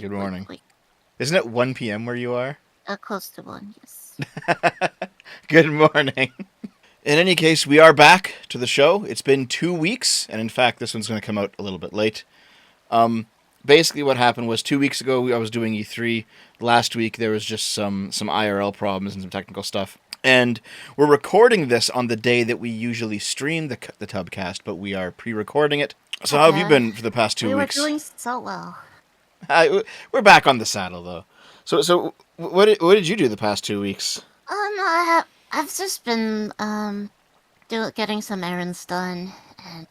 Good morning. Wait. Isn't it 1 p.m. where you are? Close to one, yes. Good morning. In any case, we are back to the show. It's been 2 weeks, and in fact, this one's going to come out a little bit late. Basically, what happened was 2 weeks ago, I was doing E3. Last week, there was just some IRL problems and some technical stuff. And we're recording this on the day that we usually stream the TubCast, but we are pre-recording it. So how have you been for the past 2 weeks? We were doing so well. We're back on the saddle, though. So what did you do the past 2 weeks? I've just been getting some errands done, and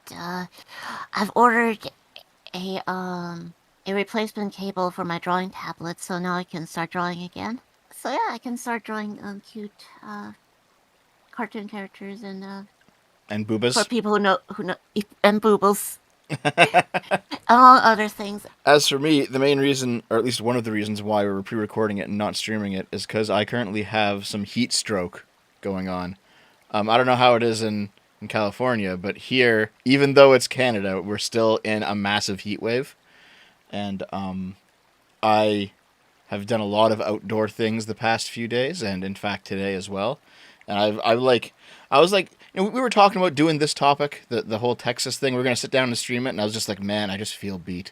I've ordered a replacement cable for my drawing tablet, so now I can start drawing again. So yeah, I can start drawing cute cartoon characters and boobas for people who know and boobles. Among other things. As for me, the main reason, or at least one of the reasons why we were pre-recording it and not streaming it, is because I currently have some heat stroke going on. I don't know how it is in California, but here, even though it's Canada, we're still in a massive heat wave. And I have done a lot of outdoor things the past few days, and in fact today as well. And I was like, we were talking about doing this topic, the whole Texas thing. We were going to sit down and stream it, and I was just like, man, I just feel beat.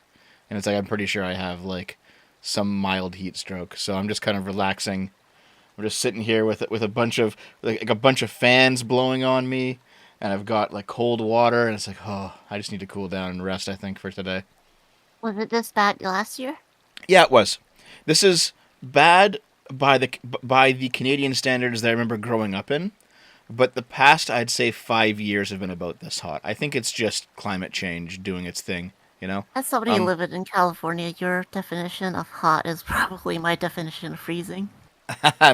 And it's like, I'm pretty sure I have, like, some mild heat stroke. So I'm just kind of relaxing. I'm just sitting here with a bunch of fans blowing on me, and I've got, like, cold water, and it's like, oh, I just need to cool down and rest, I think, for today. Was it this bad last year? Yeah, it was. This is bad by the Canadian standards that I remember growing up in. But the past, I'd say 5 years have been about this hot. I think it's just climate change doing its thing, you know? As somebody living in California, your definition of hot is probably my definition of freezing.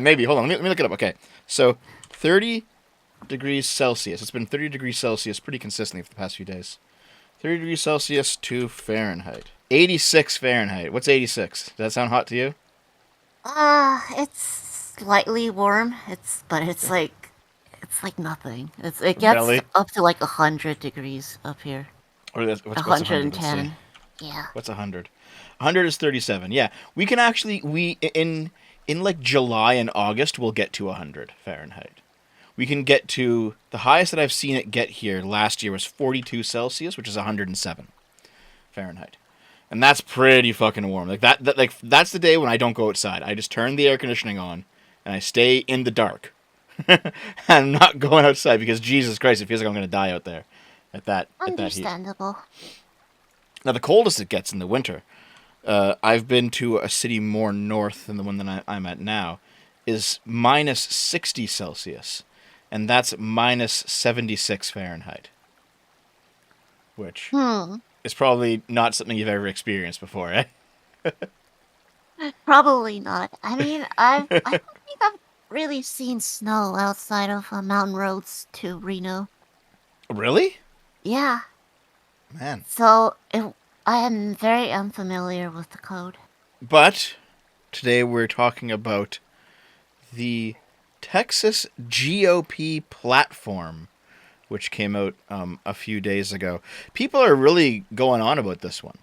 Maybe. Hold on. Let me look it up. Okay. So, 30 degrees Celsius. It's been 30 degrees Celsius pretty consistently for the past few days. 30 degrees Celsius to Fahrenheit. 86 Fahrenheit. What's 86? Does that sound hot to you? It's slightly warm. It's like nothing. It gets Really? up to like 100 degrees up here. Or what's 110. Yeah. What's 100? 100 is 37. Yeah. We can actually in like July and August we'll get to 100 Fahrenheit. We can get to the highest that I've seen it get here last year was 42 Celsius, which is 107 Fahrenheit. And that's pretty fucking warm. Like that's the day when I don't go outside. I just turn the air conditioning on and I stay in the dark. I'm not going outside because Jesus Christ, it feels like I'm going to die out there at that heat. Understandable. Now, the coldest it gets in the winter, I've been to a city more north than the one that I'm at now, is minus 60 Celsius. And that's minus 76 Fahrenheit. Which is probably not something you've ever experienced before, eh? Probably not. I mean, I don't think I've really seen snow outside of mountain roads to Reno. Really? Yeah. Man. So I am very unfamiliar with the code. But today we're talking about the Texas GOP platform, which came out a few days ago. People are really going on about this one.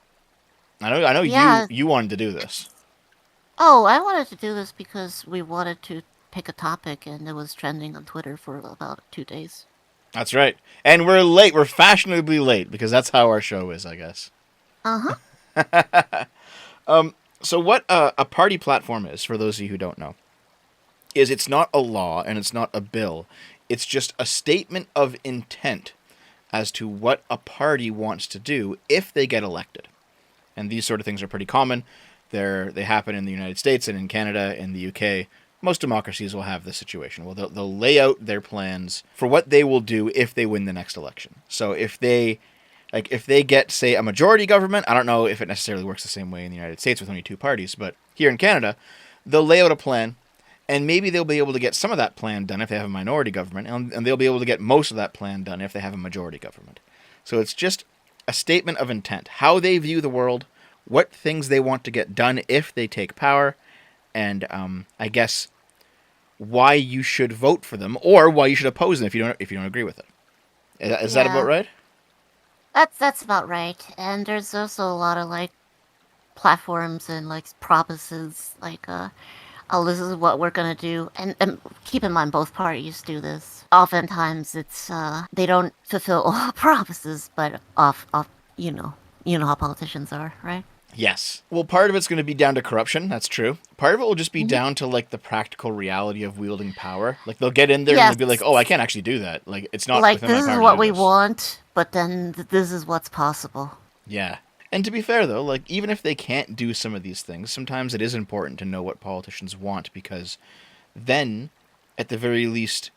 I know Yeah. you wanted to do this. Oh, I wanted to do this because we wanted to pick a topic, and it was trending on Twitter for about 2 days. That's right. And we're late. We're fashionably late because that's how our show is, I guess. Uh-huh. So what a party platform is, for those of you who don't know, is it's not a law and it's not a bill. It's just a statement of intent as to what a party wants to do if they get elected. And these sort of things are pretty common. They happen in the United States and in Canada and the UK. Most democracies will have this situation. Well, they'll lay out their plans for what they will do if they win the next election. So if they get, say, a majority government, I don't know if it necessarily works the same way in the United States with only two parties, but here in Canada, they'll lay out a plan, and maybe they'll be able to get some of that plan done if they have a minority government, and they'll be able to get most of that plan done if they have a majority government. So it's just a statement of intent, how they view the world, what things they want to get done if they take power, and I guess why you should vote for them or why you should oppose them if you don't agree with it. Is that about right? That's about right. And there's also a lot of platforms and like promises, like oh, this is what we're gonna do, and keep in mind both parties do this. Oftentimes, it's they don't fulfill all promises, but off, you know how politicians are, right? Yes. Well, part of it's going to be down to corruption. That's true. Part of it will just be Mhm. down to like the practical reality of wielding power. Like they'll get in there and they'll Yes, be like, "Oh, I can't actually do that. Like it's not like within my this is power to what do we this." want, but then this is what's possible. Yeah. And to be fair though, like even if they can't do some of these things, sometimes it is important to know what politicians want because then at the very least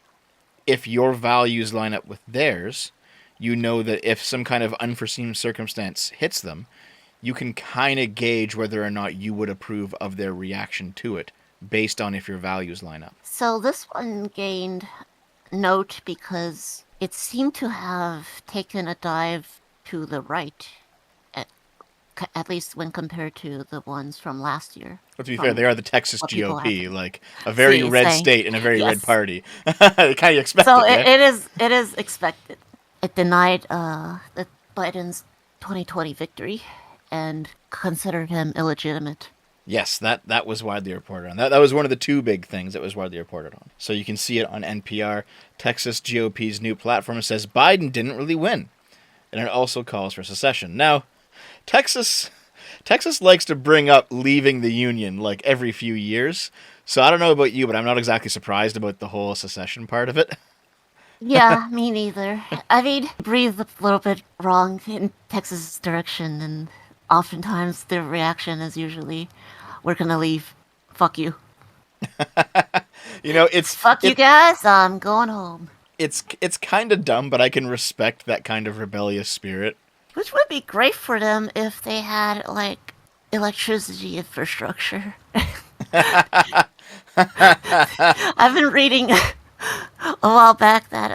if your values line up with theirs, you know that if some kind of unforeseen circumstance hits them, you can kind of gauge whether or not you would approve of their reaction to it based on if your values line up. So this one gained note because it seemed to have taken a dive to the right, at, at least when compared to the ones from last year. But to be fair, From they are the Texas what people have GOP, been like a very red saying, state and a very red yes. party. Kind of expect So it, yeah? it is expected. It denied Biden's 2020 victory and considered him illegitimate. Yes, that was widely reported on. That was one of the two big things that was widely reported on. So you can see it on NPR. Texas GOP's new platform says Biden didn't really win, and it also calls for secession. Now, Texas likes to bring up leaving the union like every few years. So I don't know about you, but I'm not exactly surprised about the whole secession part of it. Yeah, me neither. I mean, breathe a little bit wrong in Texas' direction, and oftentimes their reaction is usually, "We're gonna leave. Fuck you. You know, it's Fuck you it guys. I'm going home." it's kind of dumb, but I can respect that kind of rebellious spirit. Which would be great for them if they had like electricity infrastructure. I've been reading a while back that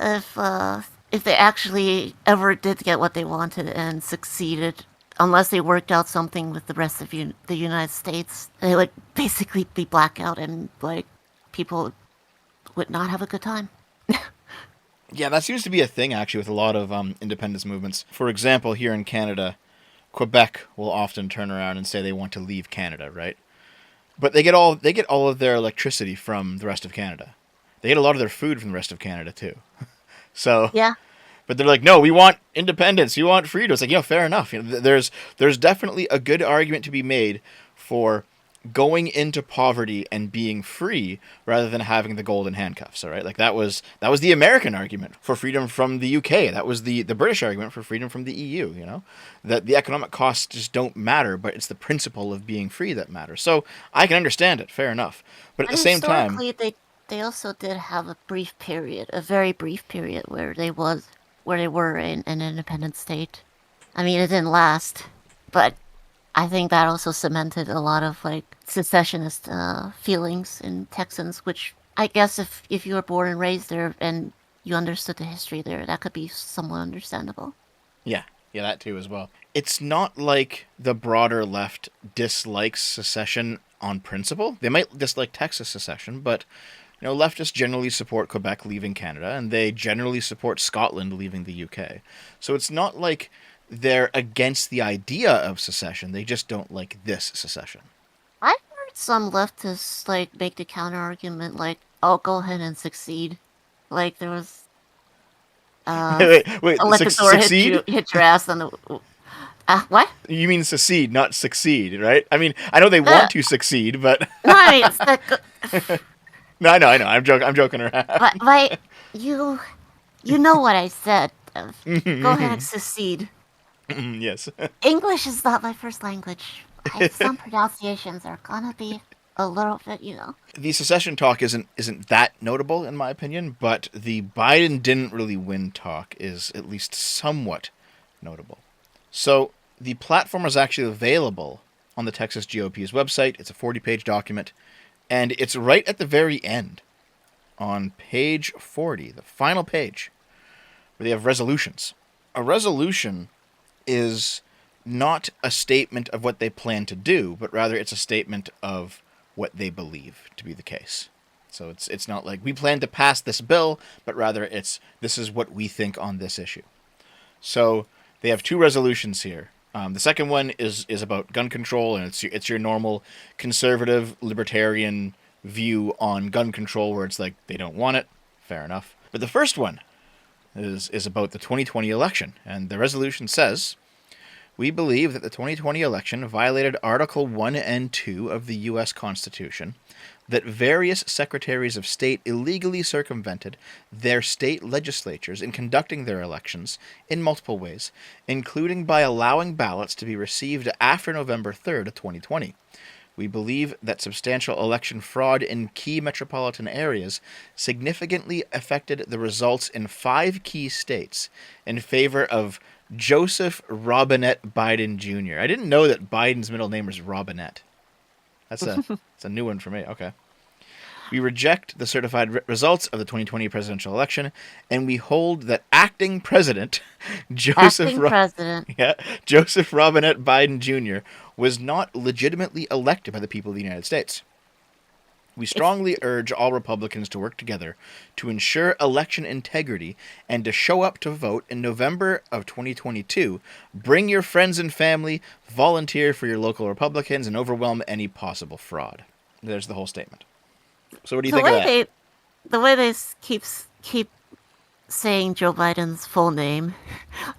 if they actually ever did get what they wanted and succeeded, unless they worked out something with the rest of the United States, they would basically be blackout and like people would not have a good time. Yeah, that seems to be a thing actually with a lot of independence movements. For example, here in Canada, Quebec will often turn around and say they want to leave Canada, right? But they get all of their electricity from the rest of Canada. They get a lot of their food from the rest of Canada too. So, Yeah. but they're like, no, we want independence, we want freedom. It's like, fair enough. There's definitely a good argument to be made for going into poverty and being free rather than having the golden handcuffs. All right, like that was the American argument for freedom from the UK. That was the British argument for freedom from the EU. You know, that the economic costs just don't matter, but it's the principle of being free that matters. So I can understand it. Fair enough. But at the And same time, historically, they also did have a brief period, a very brief period where they were in an independent state. I mean, it didn't last, but I think that also cemented a lot of like secessionist feelings in Texans, which I guess if you were born and raised there and you understood the history there, that could be somewhat understandable. yeah, yeah, that too as well. It's not like the broader left dislikes secession on principle. They might dislike Texas secession, but leftists generally support Quebec leaving Canada, and they generally support Scotland leaving the UK. So it's not like they're against the idea of secession. They just don't like this secession. I've heard some leftists like make the counter argument like, "Oh, go ahead and succeed." Like there was Wait, don't let the door succeed? hit your ass on the what? You mean secede, not succeed, right? I mean, I know they Uh, want to succeed, but no, I mean it's like, no, I know. I'm joking. I'm joking around. but you know what I said. Go ahead and succeed. Yes. English is not my first language. Some pronunciations are gonna be a little bit, The secession talk isn't that notable in my opinion, but the Biden didn't really win talk is at least somewhat notable. So the platform is actually available on the Texas GOP's website. It's a 40-page document, and it's right at the very end, on page 40, the final page, where they have resolutions. A resolution is not a statement of what they plan to do, but rather it's a statement of what they believe to be the case. So it's not like we plan to pass this bill, but rather this is what we think on this issue. So they have two resolutions here. The second one is about gun control, and it's your normal conservative libertarian view on gun control, where it's like they don't want it. Fair enough. But the first one is about the 2020 election, and the resolution says, "We believe that the 2020 election violated Article 1 and 2 of the U.S. Constitution, that various secretaries of state illegally circumvented their state legislatures in conducting their elections in multiple ways, including by allowing ballots to be received after November 3rd of 2020. We believe that substantial election fraud in key metropolitan areas significantly affected the results in 5 key states in favor of Joseph Robinette Biden Jr." I didn't know that Biden's middle name was Robinette. That's a new one for me. Okay. "We reject the certified results of the 2020 presidential election, and we hold that acting president Joseph Robinette Biden Jr. was not legitimately elected by the people of the United States. We strongly urge all Republicans to work together to ensure election integrity and to show up to vote in November of 2022. Bring your friends and family, volunteer for your local Republicans, and overwhelm any possible fraud." There's the whole statement. So what do you think of that? The way they keep saying Joe Biden's full name,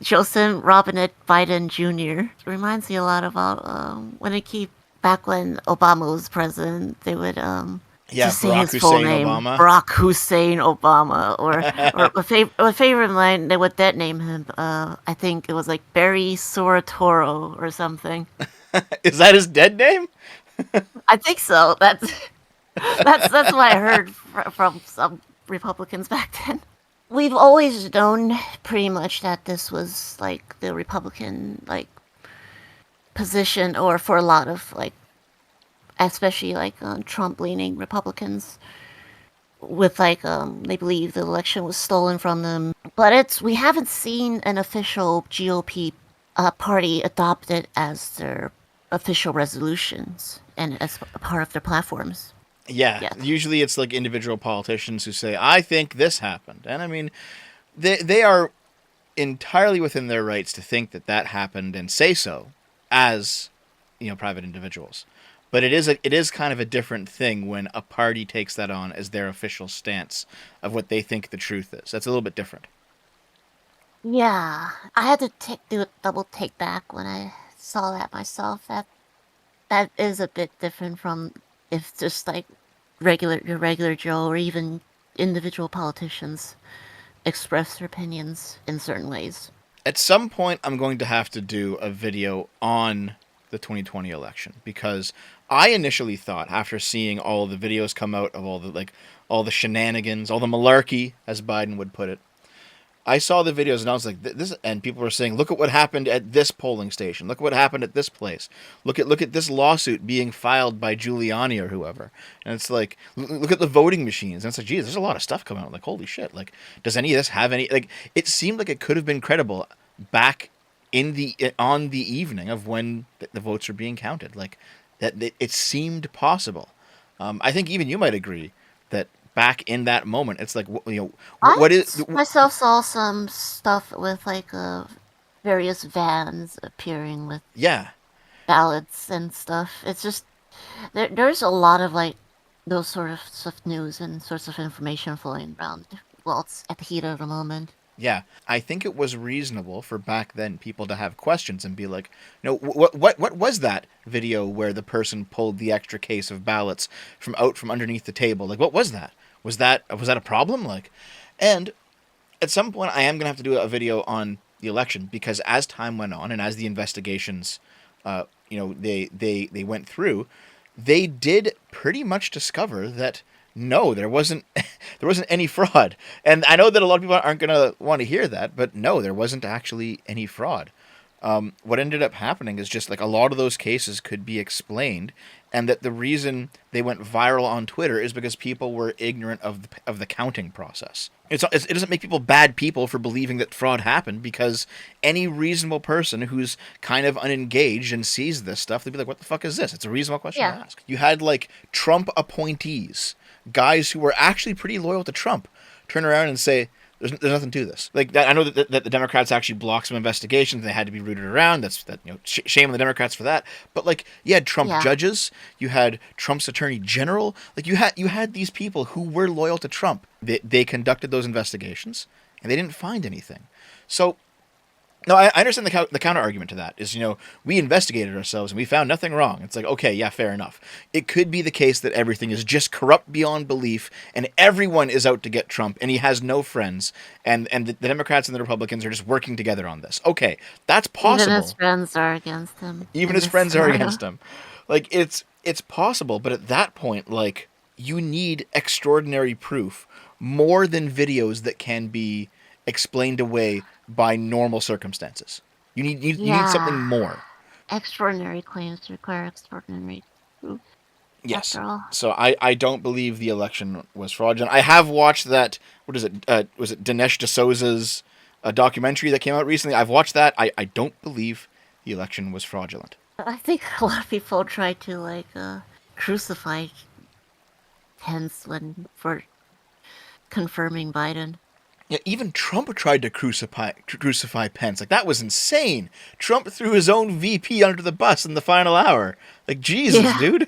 Joseph Robinette Biden Jr., reminds me a lot about back when Obama was president, they would just say his full name, Barack Hussein Obama, or a favorite of mine, they would dead name him. I think it was like Barry Soratoro or something. Is that his dead name? I think so. That's what I heard from some Republicans back then. We've always known pretty much that this was like the Republican position, or for a lot of especially Trump-leaning Republicans, with they believe the election was stolen from them. But we haven't seen an official GOP party adopt it as their official resolutions and as a part of their platforms. Yeah, usually it's like individual politicians who say, "I think this happened," and I mean, they are entirely within their rights to think that happened and say so as private individuals. But it is kind of a different thing when a party takes that on as their official stance of what they think the truth is. That's a little bit different. Yeah, I had to do a double take back when I saw that myself. That is a bit different from if just your regular Joe or even individual politicians express their opinions in certain ways. At some point, I'm going to have to do a video on the 2020 election, because I initially thought, after seeing all the videos come out of all the shenanigans, all the malarkey, as Biden would put it, I saw the videos and I was like, this, and people were saying, look at what happened at this polling station. Look at what happened at this place. Look at this lawsuit being filed by Giuliani or whoever. And it's like, look at the voting machines. And it's like, geez, there's a lot of stuff coming out. Like, holy shit. Like, does any of this have any, it seemed like it could have been credible back on the evening of when the votes were being counted. Like, that it seemed possible. I think even you might agree that back in that moment, it's like, what is... I myself saw some stuff with various vans appearing with ballots and stuff. It's just there's a lot of those sort of news and sorts of information flowing around. Well, it's at the heat of the moment. Yeah, I think it was reasonable for back then people to have questions and be like, what was that video where the person pulled the extra case of ballots from underneath the table? Like, what was that? Was that a problem? And at some point I am going to have to do a video on the election, because as time went on and as the investigations, they went through, they did pretty much discover that no, there wasn't any fraud. And I know that a lot of people aren't going to want to hear that, but no, there wasn't actually any fraud. What ended up happening is just a lot of those cases could be explained, and that the reason they went viral on Twitter is because people were ignorant of the counting process. It doesn't make people bad people for believing that fraud happened, because any reasonable person who's kind of unengaged and sees this stuff, they'd be like, what the fuck is this? It's a reasonable question to ask. You had Trump appointees, guys who were actually pretty loyal to Trump, turn around and say, There's nothing to this. Like that, I know that the Democrats actually blocked some investigations. They had to be rooted around. Shame on the Democrats for that. But like you had Trump Yeah. judges, you had Trump's attorney general. Like you had these people who were loyal to Trump. They conducted those investigations and they didn't find anything. So no, I understand the counter argument to that is, we investigated ourselves and we found nothing wrong. It's like, okay, yeah, fair enough. It could be the case that everything is just corrupt beyond belief and everyone is out to get Trump and he has no friends and the Democrats and the Republicans are just working together on this. Okay, that's Even his possible. friends are against him Even in his this friends are scenario. against him. Like it's possible, but at that point, like you need extraordinary proof more than videos that can be explained away by normal circumstances. You need something Yeah. more. Extraordinary claims require extraordinary proof, Yes. after all. So I don't believe the election was fraudulent. I have watched that. What is it? Was it Dinesh D'Souza's documentary that came out recently? I've watched that. I don't believe the election was fraudulent. I think a lot of people try to, crucify Pence for confirming Biden. Yeah, even Trump tried to crucify Pence. Like that was insane. Trump threw his own VP under the bus in the final hour. Like Jesus, Yeah. dude.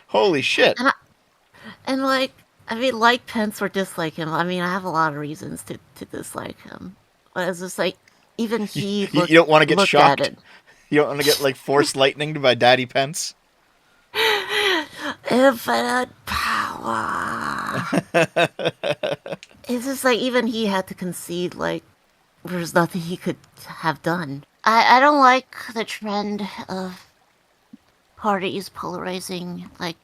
Holy shit. And I mean, like Pence or dislike him. I mean, I have a lot of reasons to dislike him. But it's just like, even You, he you don't want to get looked at shocked. it. You don't want to get like force lightninged by Daddy Pence. Infinite power. It's just like, even he had to concede, like, there's nothing he could have done. I don't like the trend of parties polarizing, like,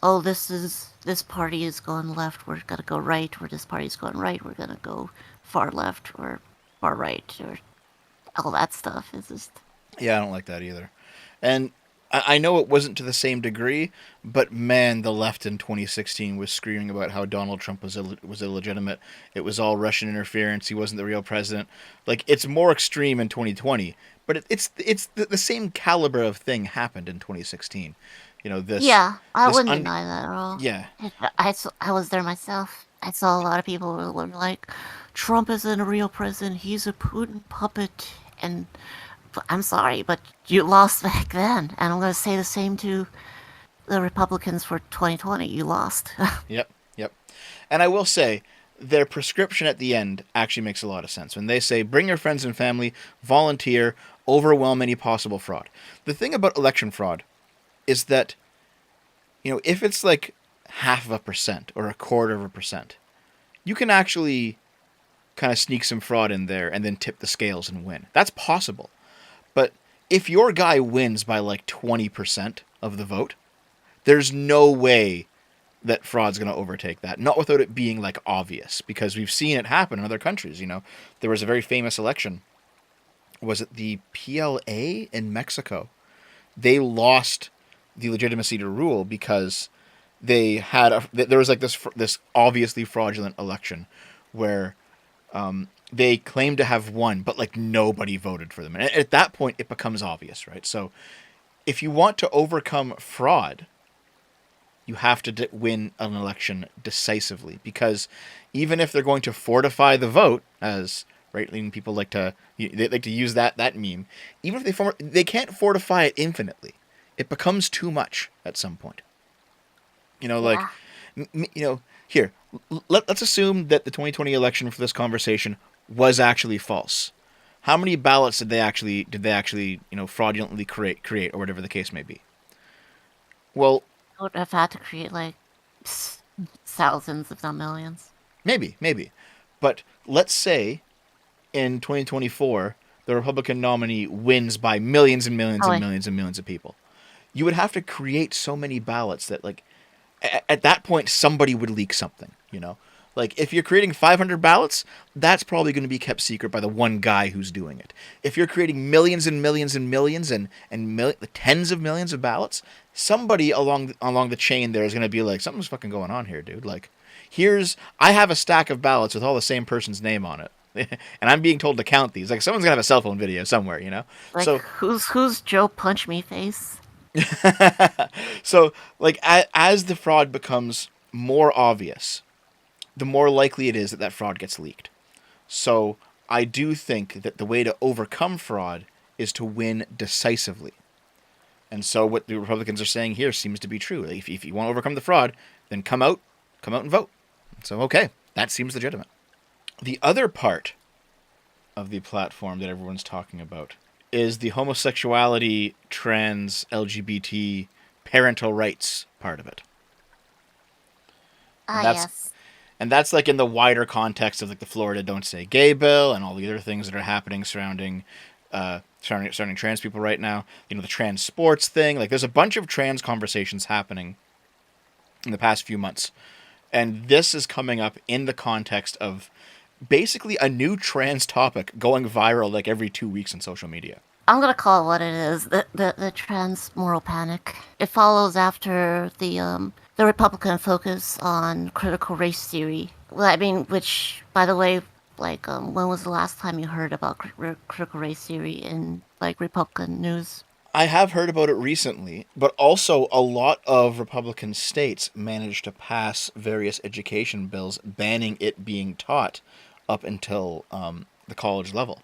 oh, this party is going left, we're gonna go right, or this party's going right, we're gonna go far left or far right, or all that stuff. It's just, Yeah, I don't like that either. And I know it wasn't to the same degree, but man, the left in 2016 was screaming about how Donald Trump was illegitimate. It was all Russian interference. He wasn't the real president. Like it's more extreme in 2020, but it's the same caliber of thing happened in 2016. This yeah, I this wouldn't deny that at all. yeah. I was there myself. I saw a lot of people who were like, Trump isn't a real president, he's a Putin puppet, and I'm sorry, but you lost back then, and I'm going to say the same to the Republicans for 2020. You lost. Yep, yep. And I will say, their prescription at the end actually makes a lot of sense. When they say, bring your friends and family, volunteer, overwhelm any possible fraud. The thing about election fraud is that, if it's like 0.5% or 0.25%, you can actually kind of sneak some fraud in there and then tip the scales and win. That's possible. But if your guy wins by like 20% of the vote, there's no way that fraud's going to overtake that. Not without it being like obvious, because we've seen it happen in other countries. There was a very famous election. Was it the PLA in Mexico? They lost the legitimacy to rule because there was like this obviously fraudulent election where they claimed to have won, but like nobody voted for them. And at that point, it becomes obvious, right? So if you want to overcome fraud, you have to win an election decisively, because even if they're going to fortify the vote, as right-leaning people they like to use that meme, even if they can't fortify it infinitely. It becomes too much at some point. Like, Yeah. here, let's assume that the 2020 election for this conversation was actually false. How many ballots did they actually fraudulently create, or whatever the case may be? Well, I would have had to create thousands, if not millions. maybe. But let's say in 2024, the Republican nominee wins by millions and millions Oh, and wait. millions and millions of people. You would have to create so many ballots that, like, at that point, somebody would leak something, Like, if you're creating 500 ballots, that's probably going to be kept secret by the one guy who's doing it. If you're creating millions and millions and millions and tens of millions of ballots, somebody along the chain there is going to be like, something's fucking going on here, dude. Like, I have a stack of ballots with all the same person's name on it. And I'm being told to count these. Like, someone's going to have a cell phone video somewhere, Like, So, who's Joe Punch Me Face? so like, as the fraud becomes more obvious, the more likely it is that fraud gets leaked. So I do think that the way to overcome fraud is to win decisively. And so what the Republicans are saying here seems to be true. If you want to overcome the fraud, then come out and vote. So, okay, that seems legitimate. The other part of the platform that everyone's talking about is the homosexuality, trans, LGBT, parental rights part of it. And Ah, that's yes. and that's like in the wider context of like the Florida Don't Say Gay bill and all the other things that are happening surrounding trans people right now. The trans sports thing. Like there's a bunch of trans conversations happening in the past few months. And this is coming up in the context of basically a new trans topic going viral like every 2 weeks on social media. I'm gonna call it what it is, the trans moral panic. It follows after the Republican focus on critical race theory. Well, I mean, which, by the way, like, when was the last time you heard about critical race theory in, like, Republican news? I have heard about it recently, but also a lot of Republican states managed to pass various education bills banning it being taught up until the college level.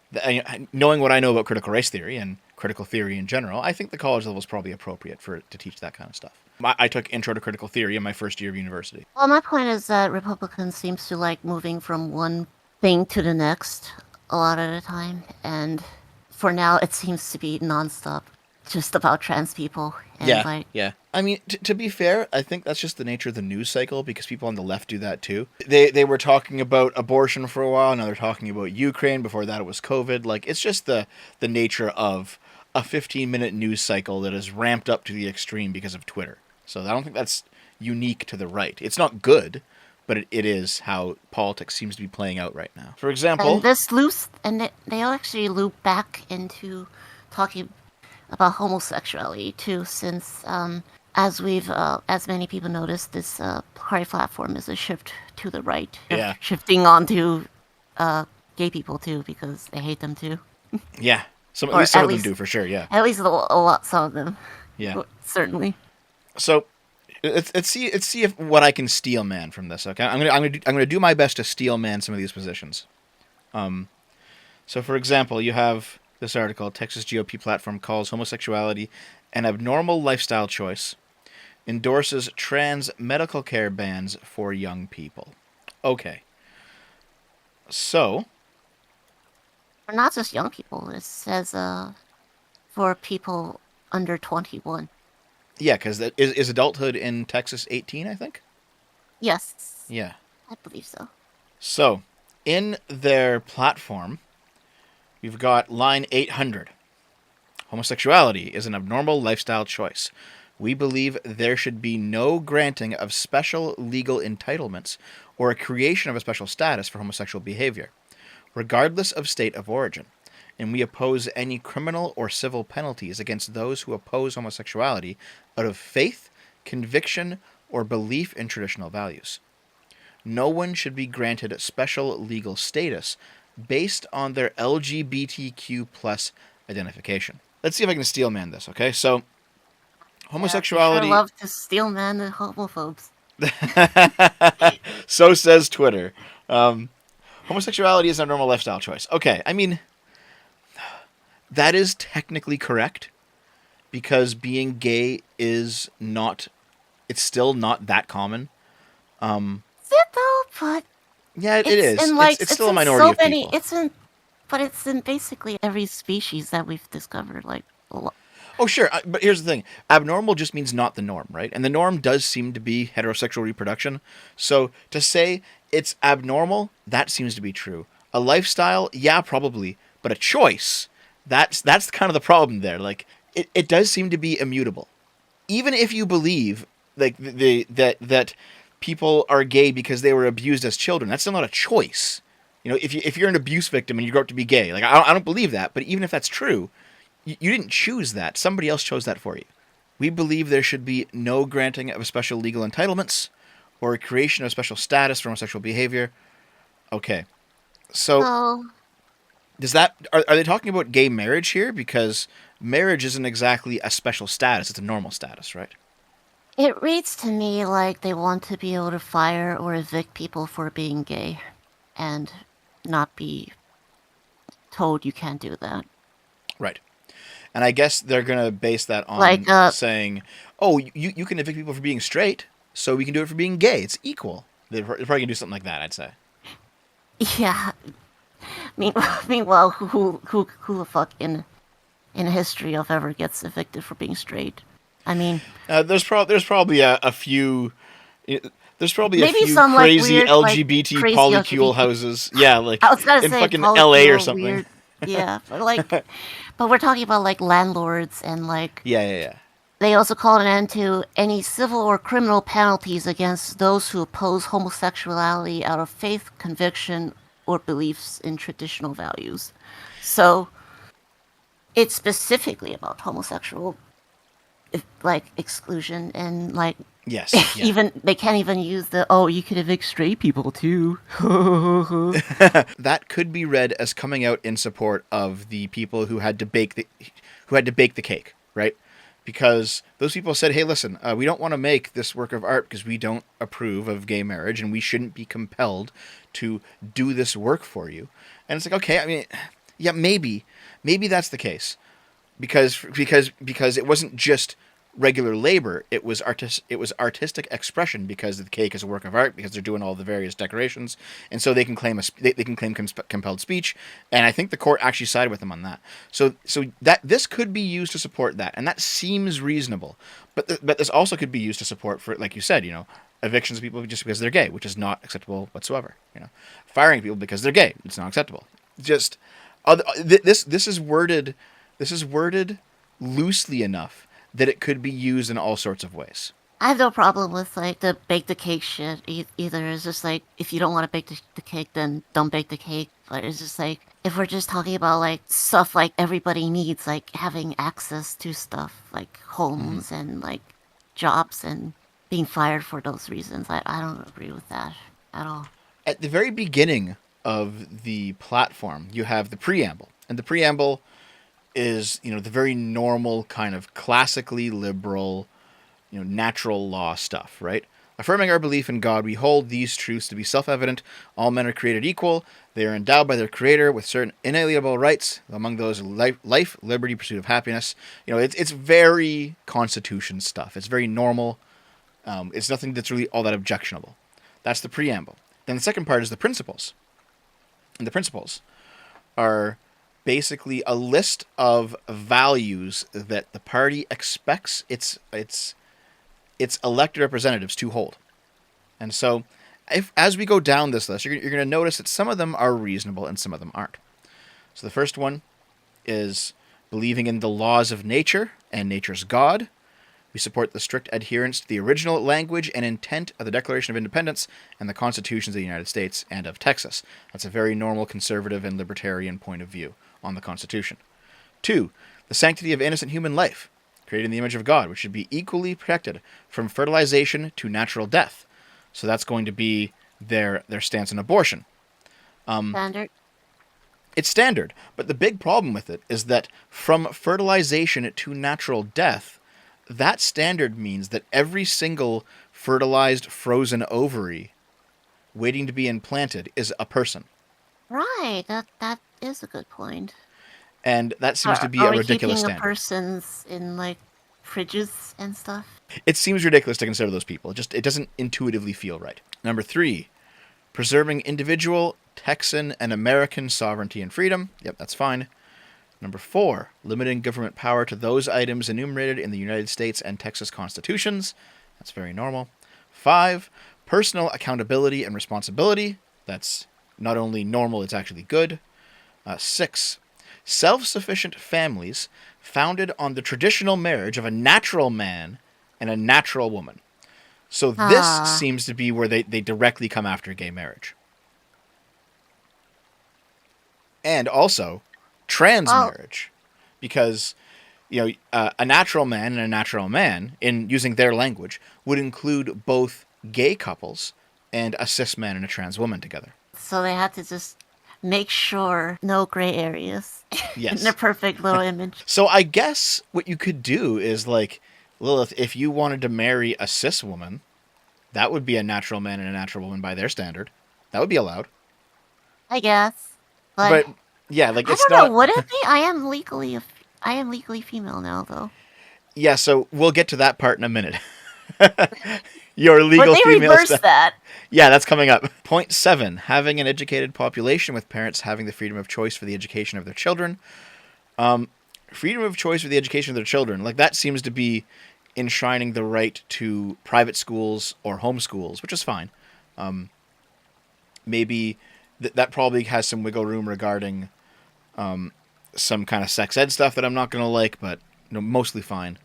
Knowing what I know about critical race theory and critical theory in general, I think the college level is probably appropriate for it to teach that kind of stuff. I took Intro to Critical Theory in my first year of university. Well, my point is that Republicans seems to like moving from one thing to the next a lot at a time, and for now it seems to be nonstop, just about trans people and Yeah, like. yeah. I mean, to be fair, I think that's just the nature of the news cycle because people on the left do that too. They were talking about abortion for a while, now they're talking about Ukraine. Before that, it was COVID. Like it's just the nature of a 15-minute news cycle that is ramped up to the extreme because of Twitter. So I don't think that's unique to the right. It's not good, but it is how politics seems to be playing out right now. For And example, this loops, and they actually loop back into talking about homosexuality too, since as many people noticed, this party platform is a shift to the right. They're yeah, shifting onto uh, gay people too because they hate them too, yeah. At or least some of them do for sure. Yeah, a lot, some of them, yeah. certainly. So let's see if what I can steel man from this. Okay, I'm gonna do my best to steel man some of these positions. So for example, you have this article: Texas GOP platform calls homosexuality an abnormal lifestyle choice, endorses trans medical care bans for young people. Okay, so Or not just young people. It says for people under 21. yeah, because is adulthood in Texas 18, I think. Yes, Yeah. I believe so. So in their platform, we've got line 800. Homosexuality is an abnormal lifestyle choice. We believe there should be no granting of special legal entitlements or a creation of a special status for homosexual behavior, regardless of state of origin, and we oppose any criminal or civil penalties against those who oppose homosexuality out of faith, conviction, or belief in traditional values. No one should be granted special legal status based on their LGBTQ plus identification. Let's see if I can steel man this, okay? So, Yeah, we sure homosexuality. love to steel man the homophobes. So says Twitter. Homosexuality is a normal lifestyle choice. Okay, I mean, that is technically correct because being gay is not. It's still not that common. Is it though? But Yeah, it it's is. in It's still a in minority so of many. people. But it's in basically every species that we've discovered. Like, Oh, sure. But here's the thing. Abnormal just means not the norm, right? And the norm does seem to be heterosexual reproduction. So to say it's abnormal, that seems to be true. A lifestyle, yeah, probably. But a choice, that's kind of the problem there. Like, it does seem to be immutable. Even if you believe like that people are gay because they were abused as children, that's still not a choice. If you're an abuse victim and you grow up to be gay, like I don't believe that. But even if that's true, you didn't choose that. Somebody else chose that for you. We believe there should be no granting of special legal entitlements or a creation of special status for homosexual behavior. Okay. So, so does that are they talking about gay marriage here? Because marriage isn't exactly a special status, it's a normal status, right? it reads to me like they want to be able to fire or evict people for being gay, and not be told you can't do that. Right. And I guess they're going to base that Like, on saying, oh, you can evict people for being straight, so we can do it for being gay. It's equal. They're probably going to do something like that, I'd say. yeah. Meanwhile, who the fuck in history of ever gets evicted for being straight? I mean, There's probably a few. There's probably a maybe few some like crazy weird, like LGBT crazy polycule LGBT. houses. Yeah, like I was gonna in say fucking LA or polycule, something. weird. Yeah, but we're talking about like landlords and like Yeah. they also called an end to any civil or criminal penalties against those who oppose homosexuality out of faith, conviction, or beliefs in traditional values. So it's specifically about homosexual like exclusion and like Yes. Yeah. even they can't even use the you could evict straight people too. That could be read as coming out in support of the people who had to bake the cake, right? Because those people said, "Hey, listen, we don't want to make this work of art because we don't approve of gay marriage, and we shouldn't be compelled to do this work for you." And it's like, okay, I mean, yeah, maybe that's the case, because it wasn't just regular labor, it was artistic expression, because the cake is a work of art, because they're doing all the various decorations, and so they can claim compelled speech. And I think the court actually sided with them on that. So that this could be used to support that, and that seems reasonable. But this also could be used to support, for, like you said, evictions of people just because they're gay, which is not acceptable whatsoever. Firing people because they're gay, it's not acceptable. Just this is worded loosely enough that it could be used in all sorts of ways. I have no problem with like the bake the cake shit either. It's just like if you don't want to bake the cake, then don't bake the cake. But it's just like if we're just talking about like stuff like everybody needs, like having access to stuff like homes and like jobs and being fired for those reasons, I don't agree with that at all. At the very beginning of the platform, you have the preamble, and the preamble is the very normal kind of classically liberal, natural law stuff, right? Affirming our belief in God, we hold these truths to be self-evident. All men are created equal. They are endowed by their Creator with certain inalienable rights. Among those, life, liberty, pursuit of happiness. It's very Constitution stuff. It's very normal. It's nothing that's really all that objectionable. That's the preamble. Then the second part is the principles. And the principles are basically a list of values that the party expects its elected representatives to hold. And so, as we go down this list, you're going to notice that some of them are reasonable and some of them aren't. So the first one is believing in the laws of nature and nature's God. We support the strict adherence to the original language and intent of the Declaration of Independence and the Constitutions of the United States and of Texas. That's a very normal conservative and libertarian point of view on the Constitution. 2, the sanctity of innocent human life, created in the image of God, which should be equally protected from fertilization to natural death. So that's going to be their stance on abortion. Standard. It's standard, but the big problem with it is that from fertilization to natural death, that standard means that every single fertilized frozen ovary waiting to be implanted is a person. Right. That is a good point. And that seems to be Are a we ridiculous keeping standard. the persons in like fridges and stuff? It seems ridiculous to consider those people. It doesn't intuitively feel right. Number 3, preserving individual, Texan, and American sovereignty and freedom. Yep, that's fine. Number 4, limiting government power to those items enumerated in the United States and Texas constitutions. That's very normal. 5, personal accountability and responsibility. That's not only normal, it's actually good. 6, self-sufficient families founded on the traditional marriage of a natural man and a natural woman. So this seems to be where they directly come after gay marriage. And also trans marriage, because a natural man and a natural man, in using their language, would include both gay couples and a cis man and a trans woman together. So they had to just make sure no gray areas. Yes. In their perfect little image. So I guess what you could do is, like, Lilith, if you wanted to marry a cis woman, that would be a natural man and a natural woman by their standard. That would be allowed. I guess. But But yeah, like I it's don't know. not. Would it be? I am legally female now, though. Yeah, so we'll get to that part in a minute. Your But legal they female reversed stuff. that. Yeah, that's coming up. Point 7, having an educated population with parents having the freedom of choice for the education of their children. Freedom of choice for the education of their children. Like, that seems to be enshrining the right to private schools or homeschools, which is fine. Maybe that probably has some wiggle room regarding some kind of sex ed stuff that I'm not going to like, but mostly fine.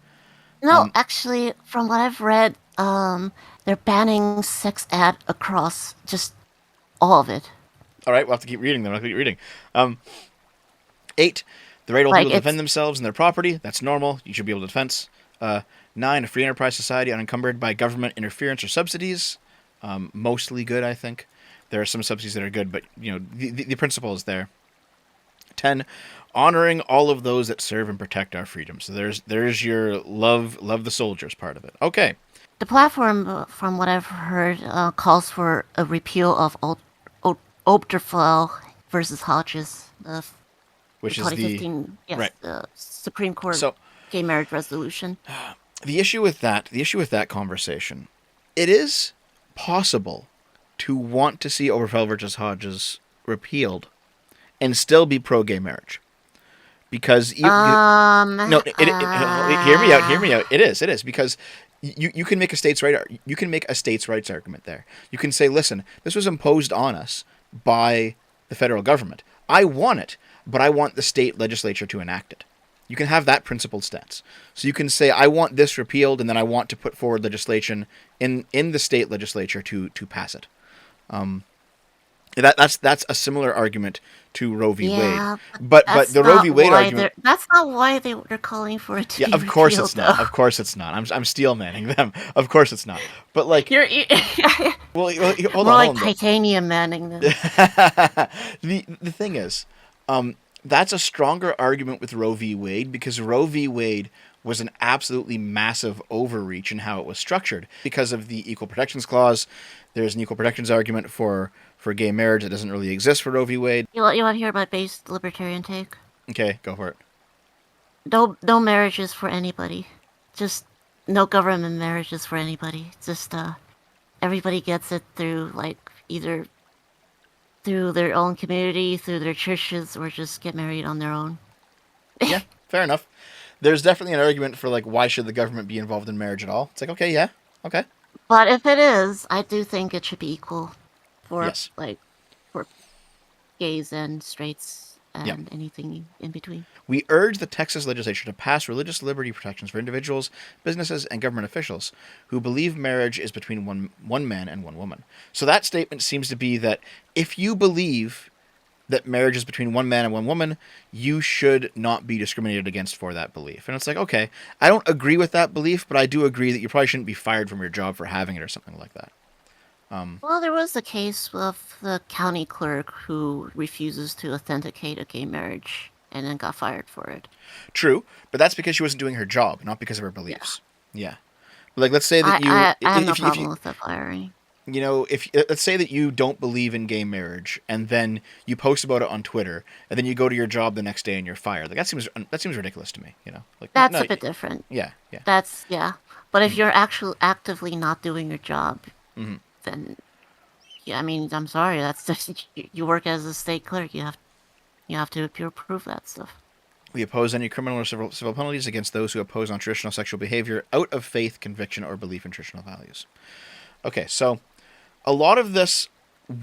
No, actually, from what I've read, they're banning sex ed across just all of it. All right, we'll have to keep reading them. I'll keep reading. 8, the right of Like people to defend themselves and their property. That's normal. You should be able to defense. 9, a free enterprise society unencumbered by government interference or subsidies. Mostly good, I think. There are some subsidies that are good, but the principle is there. 10, honoring all of those that serve and protect our freedom. So there's your love the soldiers part of it. Okay. The platform, from what I've heard, calls for a repeal of Obergefell versus Hodges, Which is 2015, yes, right. the Supreme Court So gay marriage resolution. the issue with that conversation, it is possible to want to see Obergefell versus Hodges repealed and still be pro-gay marriage. Because hear me out. It is because you can make a states' rights argument there. You can say, listen, this was imposed on us by the federal government. I want it, but I want the state legislature to enact it. You can have that principled stance. So you can say, I want this repealed, and then I want to put forward legislation in the state legislature to pass it. That's a similar argument to Roe v. Wade. But the Roe v. Wade argument... That's not why they're calling for it to be of course repealed, it's not. though. Of course it's not. I'm steel manning them. Of course it's not. But like... well, hold More on. like titanium manning them. The thing is, that's a stronger argument with Roe v. Wade because Roe v. Wade was an absolutely massive overreach in how it was structured. Because of the Equal Protections Clause, there's an equal protections argument for gay marriage that doesn't really exist for Roe v. Wade. You want to hear my base libertarian take? Okay, go for it. No marriages for anybody. Just no government marriages for anybody. Just everybody gets it through either through their own community, through their churches, or just get married on their own. Yeah, fair enough. There's definitely an argument for why should the government be involved in marriage at all? It's okay, yeah, okay. But if it is, I do think it should be equal for yes. For gays and straights and anything in between. We urge the Texas legislature to pass religious liberty protections for individuals, businesses, and government officials who believe marriage is between one man and one woman. So that statement seems to be that if you believe that marriage is between one man and one woman, you should not be discriminated against for that belief. And it's like, okay, I don't agree with that belief, but I do agree that you probably shouldn't be fired from your job for having it or something like that. Well, there was a case of the county clerk who refuses to authenticate a gay marriage and then got fired for it. True, but that's because she wasn't doing her job, not because of her beliefs. Yeah. Let's say that I have no problem with the firing. Let's say that you don't believe in gay marriage, and then you post about it on Twitter, and then you go to your job the next day and you're fired. That seems ridiculous to me. That's a bit different. Yeah. But if you're actually actively not doing your job, then, I'm sorry. That's just you work as a state clerk. You have to prove that stuff. We oppose any criminal or civil penalties against those who oppose non-traditional sexual behavior out of faith, conviction, or belief in traditional values. Okay, so a lot of this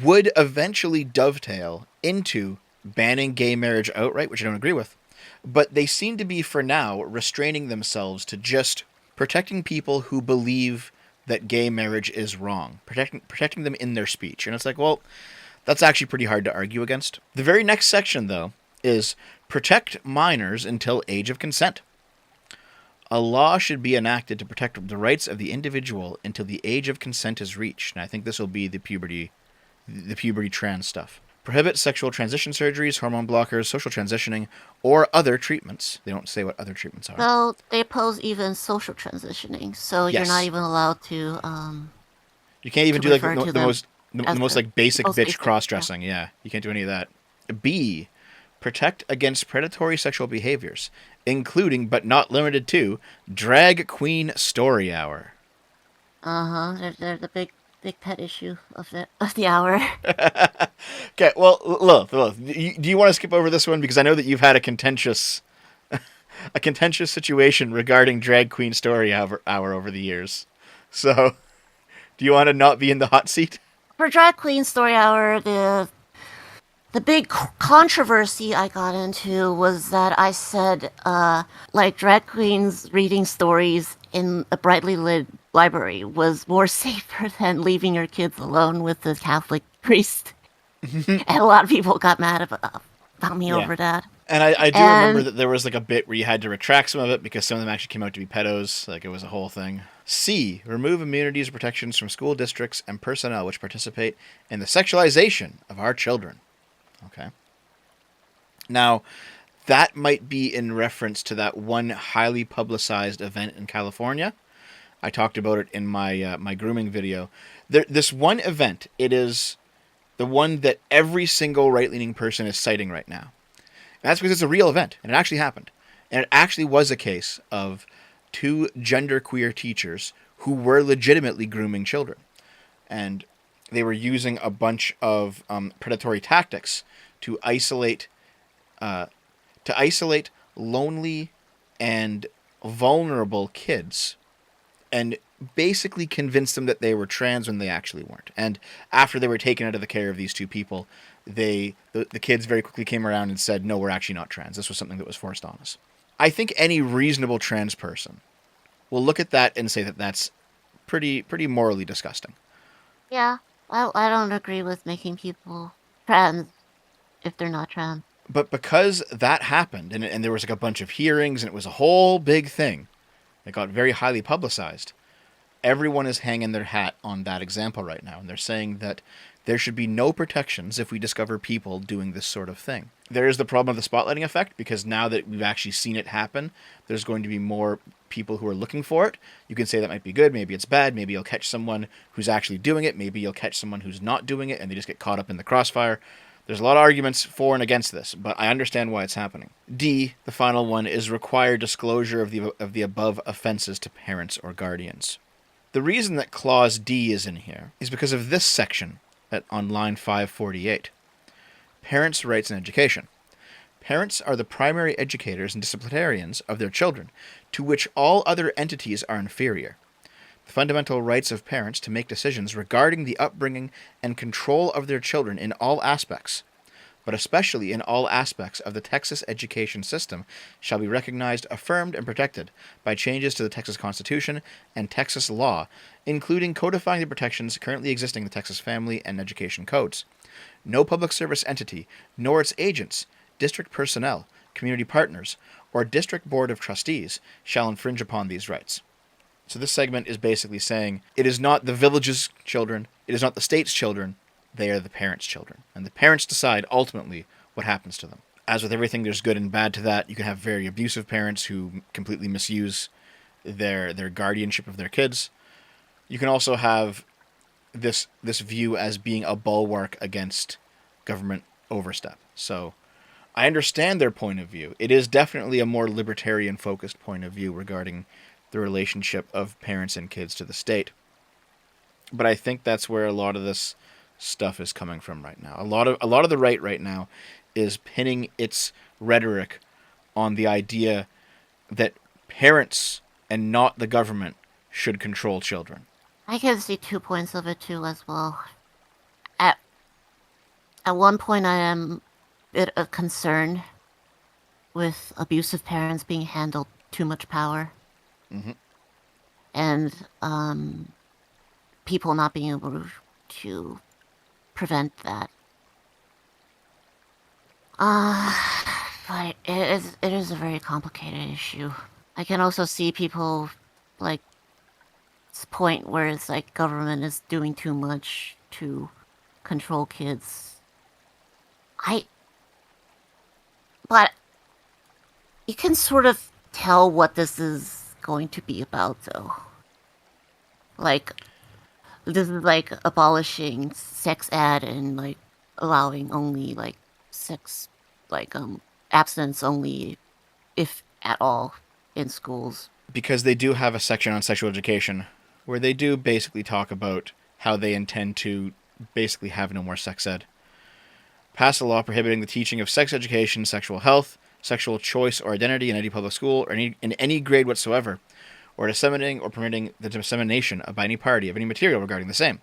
would eventually dovetail into banning gay marriage outright, which I don't agree with. But they seem to be, for now, restraining themselves to just protecting people who believe that gay marriage is wrong, protecting them in their speech. And it's like, well, that's actually pretty hard to argue against. The very next section, though, is protect minors until age of consent. A law should be enacted to protect the rights of the individual until the age of consent is reached. And I think this will be the puberty trans stuff. Prohibit sexual transition surgeries, hormone blockers, social transitioning, or other treatments. They don't say what other treatments are. So they oppose even social transitioning. So you're not even allowed to. You can't even do the The most like basic most bitch basic, cross-dressing. Yeah, you can't do any of that. B, protect against predatory sexual behaviors, including but not limited to drag queen story hour. They're the big pet issue of the hour. Okay, well, Lilith, do you want to skip over this one because I know that you've had a contentious situation regarding drag queen story hour over the years. So, do you want to not be in the hot seat? For drag queen story hour, the big controversy I got into was that I said, like, drag queens reading stories in a brightly lit library was more safer than leaving your kids alone with the Catholic priest. And a lot of people got mad about me Yeah. over that. And I do remember And that there was like a bit where you had to retract some of it because some of them actually came out to be pedos. Like it was a whole thing. C. Remove immunities or protections from school districts and personnel which participate in the sexualization of our children. Okay. Now, that might be in reference to that one highly publicized event in California. I talked about it in my my grooming video. This one event, it is the one that every single right-leaning person is citing right now. And that's because it's a real event, and it actually happened. And it actually was a case of two genderqueer teachers who were legitimately grooming children. And they were using a bunch of predatory tactics to isolate lonely and vulnerable kids and basically convince them that they were trans when they actually weren't. And after they were taken out of the care of these two people, the kids very quickly came around and said, no, we're actually not trans. This was something that was forced on us. I think any reasonable trans person will look at that and say that that's pretty morally disgusting. yeah, I don't agree with making people trans if they're not trans. But because that happened, and there was like a bunch of hearings, and it was a whole big thing, it got very highly publicized. Everyone is hanging their hat on that example right now, and they're saying that there should be no protections if we discover people doing this sort of thing. There is the problem of the spotlighting effect, because now that we've actually seen it happen, there's going to be more people who are looking for it. You can say that might be good, maybe it's bad, maybe you'll catch someone who's actually doing it, maybe you'll catch someone who's not doing it, and they just get caught up in the crossfire. There's a lot of arguments for and against this, but I understand why it's happening. D, the final one, is require disclosure of the above offenses to parents or guardians. The reason that Clause D is in here is because of this section on line 548. Parents' rights and education. Parents are the primary educators and disciplinarians of their children, to which all other entities are inferior. The fundamental rights of parents to make decisions regarding the upbringing and control of their children in all aspects, but especially in all aspects of the Texas education system, shall be recognized, affirmed, and protected by changes to the Texas Constitution and Texas law, including codifying the protections currently existing in the Texas Family and Education Codes. No public service entity, nor its agents, district personnel, community partners, or district board of trustees shall infringe upon these rights. So this segment is basically saying it is not the village's children, it is not the state's children, they are the parents' children. And the parents decide ultimately what happens to them. As with everything, there's good and bad to that. You can have very abusive parents who completely misuse their guardianship of their kids. You can also have this view as being a bulwark against government overstep. So I understand their point of view. It is definitely a more libertarian-focused point of view regarding the relationship of parents and kids to the state. But I think that's where a lot of this stuff is coming from right now. A lot of the right now is pinning its rhetoric on the idea that parents and not the government should control children. I can see 2 points of it too as well. At one point, I am a bit of concern with abusive parents being handled too much power. Mm-hmm. And people not being able to prevent that. But it is a very complicated issue. I can also see people, like, this point where it's like government is doing too much to control kids. But you can sort of tell what this is going to be about, though. Like, this is like abolishing sex ed and like allowing only like sex, like abstinence only, if at all, in schools. Because they do have a section on sexual education where they do basically talk about how they intend to basically have no more sex ed. Pass a law prohibiting the teaching of sex education, sexual health, sexual choice or identity in any public school or in any grade whatsoever, or disseminating or permitting the dissemination by any party of any material regarding the same.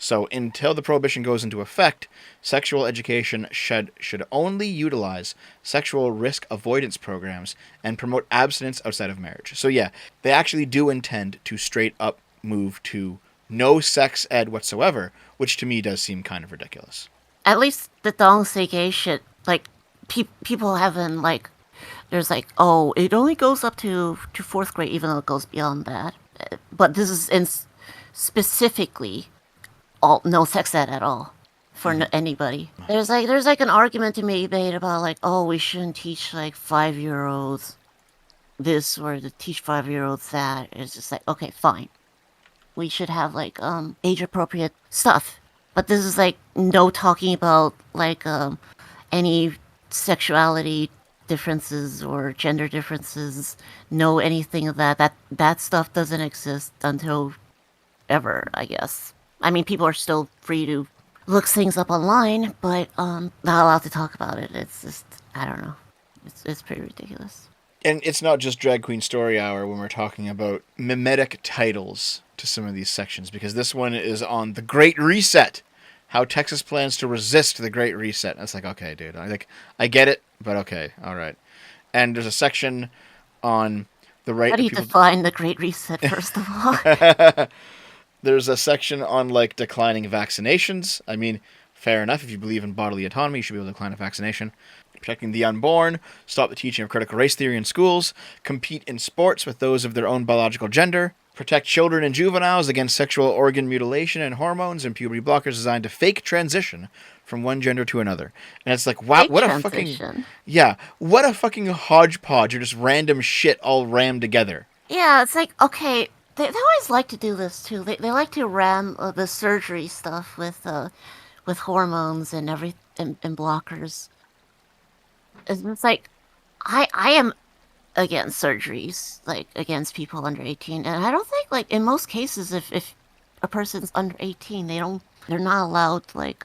So until the prohibition goes into effect, sexual education should only utilize sexual risk avoidance programs and promote abstinence outside of marriage. So yeah, they actually do intend to straight up move to no sex ed whatsoever, which to me does seem kind of ridiculous. At least the dong gay shit, like people haven't like. There's like, oh, it only goes up to fourth grade, even though it goes beyond that. But this is specifically all no sex ed at all for anybody. There's like an argument to be made about like, oh, we shouldn't teach like 5-year-olds this or to teach 5-year-olds that. It's just like, okay, fine. We should have like age appropriate stuff. But this is like no talking about like any sexuality differences or gender differences. No anything of that. That stuff doesn't exist until ever, I guess. I mean, people are still free to look things up online, but not allowed to talk about it. It's just, I don't know. It's pretty ridiculous. And it's not just Drag Queen Story Hour when we're talking about mimetic titles to some of these sections, because this one is on the Great Reset. How Texas plans to resist the Great Reset. And it's like, okay, dude, I get it, but okay, all right. And there's a section on the right. How do you define the Great Reset, first of all? There's a section on like declining vaccinations. I mean, fair enough. If you believe in bodily autonomy, you should be able to decline a vaccination. Protecting the unborn, stop the teaching of critical race theory in schools, compete in sports with those of their own biological gender, protect children and juveniles against sexual organ mutilation and hormones and puberty blockers designed to fake transition from one gender to another. And it's like, wow, what a fucking... Yeah, what a fucking hodgepodge of just random shit all rammed together. Yeah, it's like, okay, they always like to do this too. They like to ram the surgery stuff with hormones and and blockers. It's like, I am against surgeries, like against people under 18, and I don't think like in most cases if a person's under 18, they're not allowed like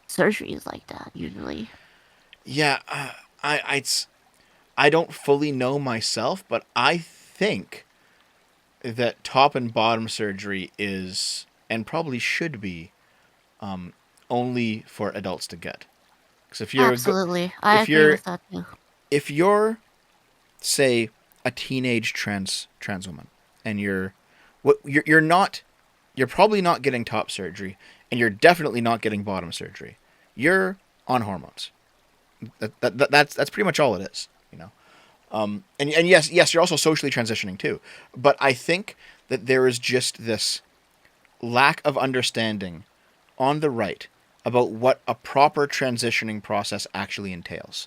surgeries like that usually. Yeah, I don't fully know myself, but I think that top and bottom surgery is and probably should be only for adults to get. Because if you're absolutely, I agree with that too. If you're, say, a teenage trans woman, and you're probably not getting top surgery, and you're definitely not getting bottom surgery. You're on hormones. That's pretty much all it is, you know. And yes, you're also socially transitioning too. But I think that there is just this lack of understanding on the right about what a proper transitioning process actually entails.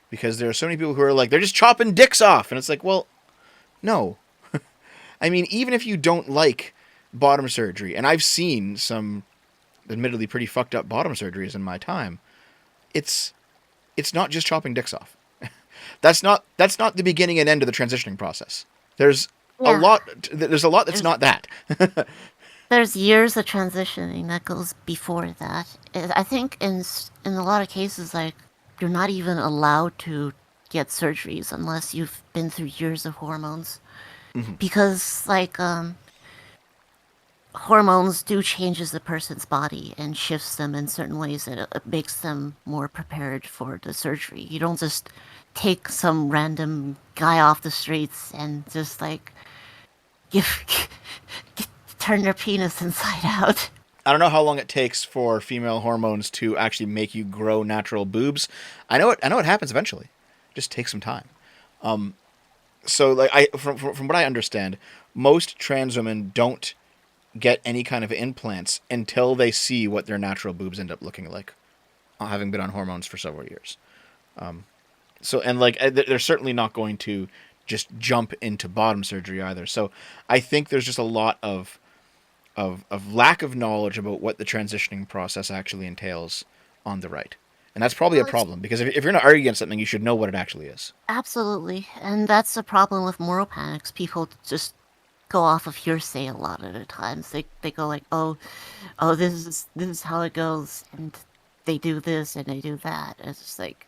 Because there are so many people who are like, they're just chopping dicks off. And it's like, well, no. I mean, even if you don't like bottom surgery, and I've seen some admittedly pretty fucked up bottom surgeries in my time, it's not just chopping dicks off. That's not the beginning and end of the transitioning process. There's a lot that's not that. There's years of transitioning that goes before that. I think in a lot of cases, like, you're not even allowed to get surgeries unless you've been through years of hormones. Mm-hmm. Because, like, hormones do changes the person's body and shifts them in certain ways that it makes them more prepared for the surgery. You don't just take some random guy off the streets and just, like, turn their penis inside out. I don't know how long it takes for female hormones to actually make you grow natural boobs. I know it happens eventually. It just takes some time. So like from what I understand, most trans women don't get any kind of implants until they see what their natural boobs end up looking like, having been on hormones for several years. They're certainly not going to just jump into bottom surgery either. So I think there's just a lot of of lack of knowledge about what the transitioning process actually entails on the right. And that's probably a Well, it's problem, because if you're going to argue against something, you should know what it actually is. absolutely, and that's the problem with moral panics. People just go off of hearsay a lot of the times. They go like, oh, this is how it goes, and they do this and they do that. And it's just like,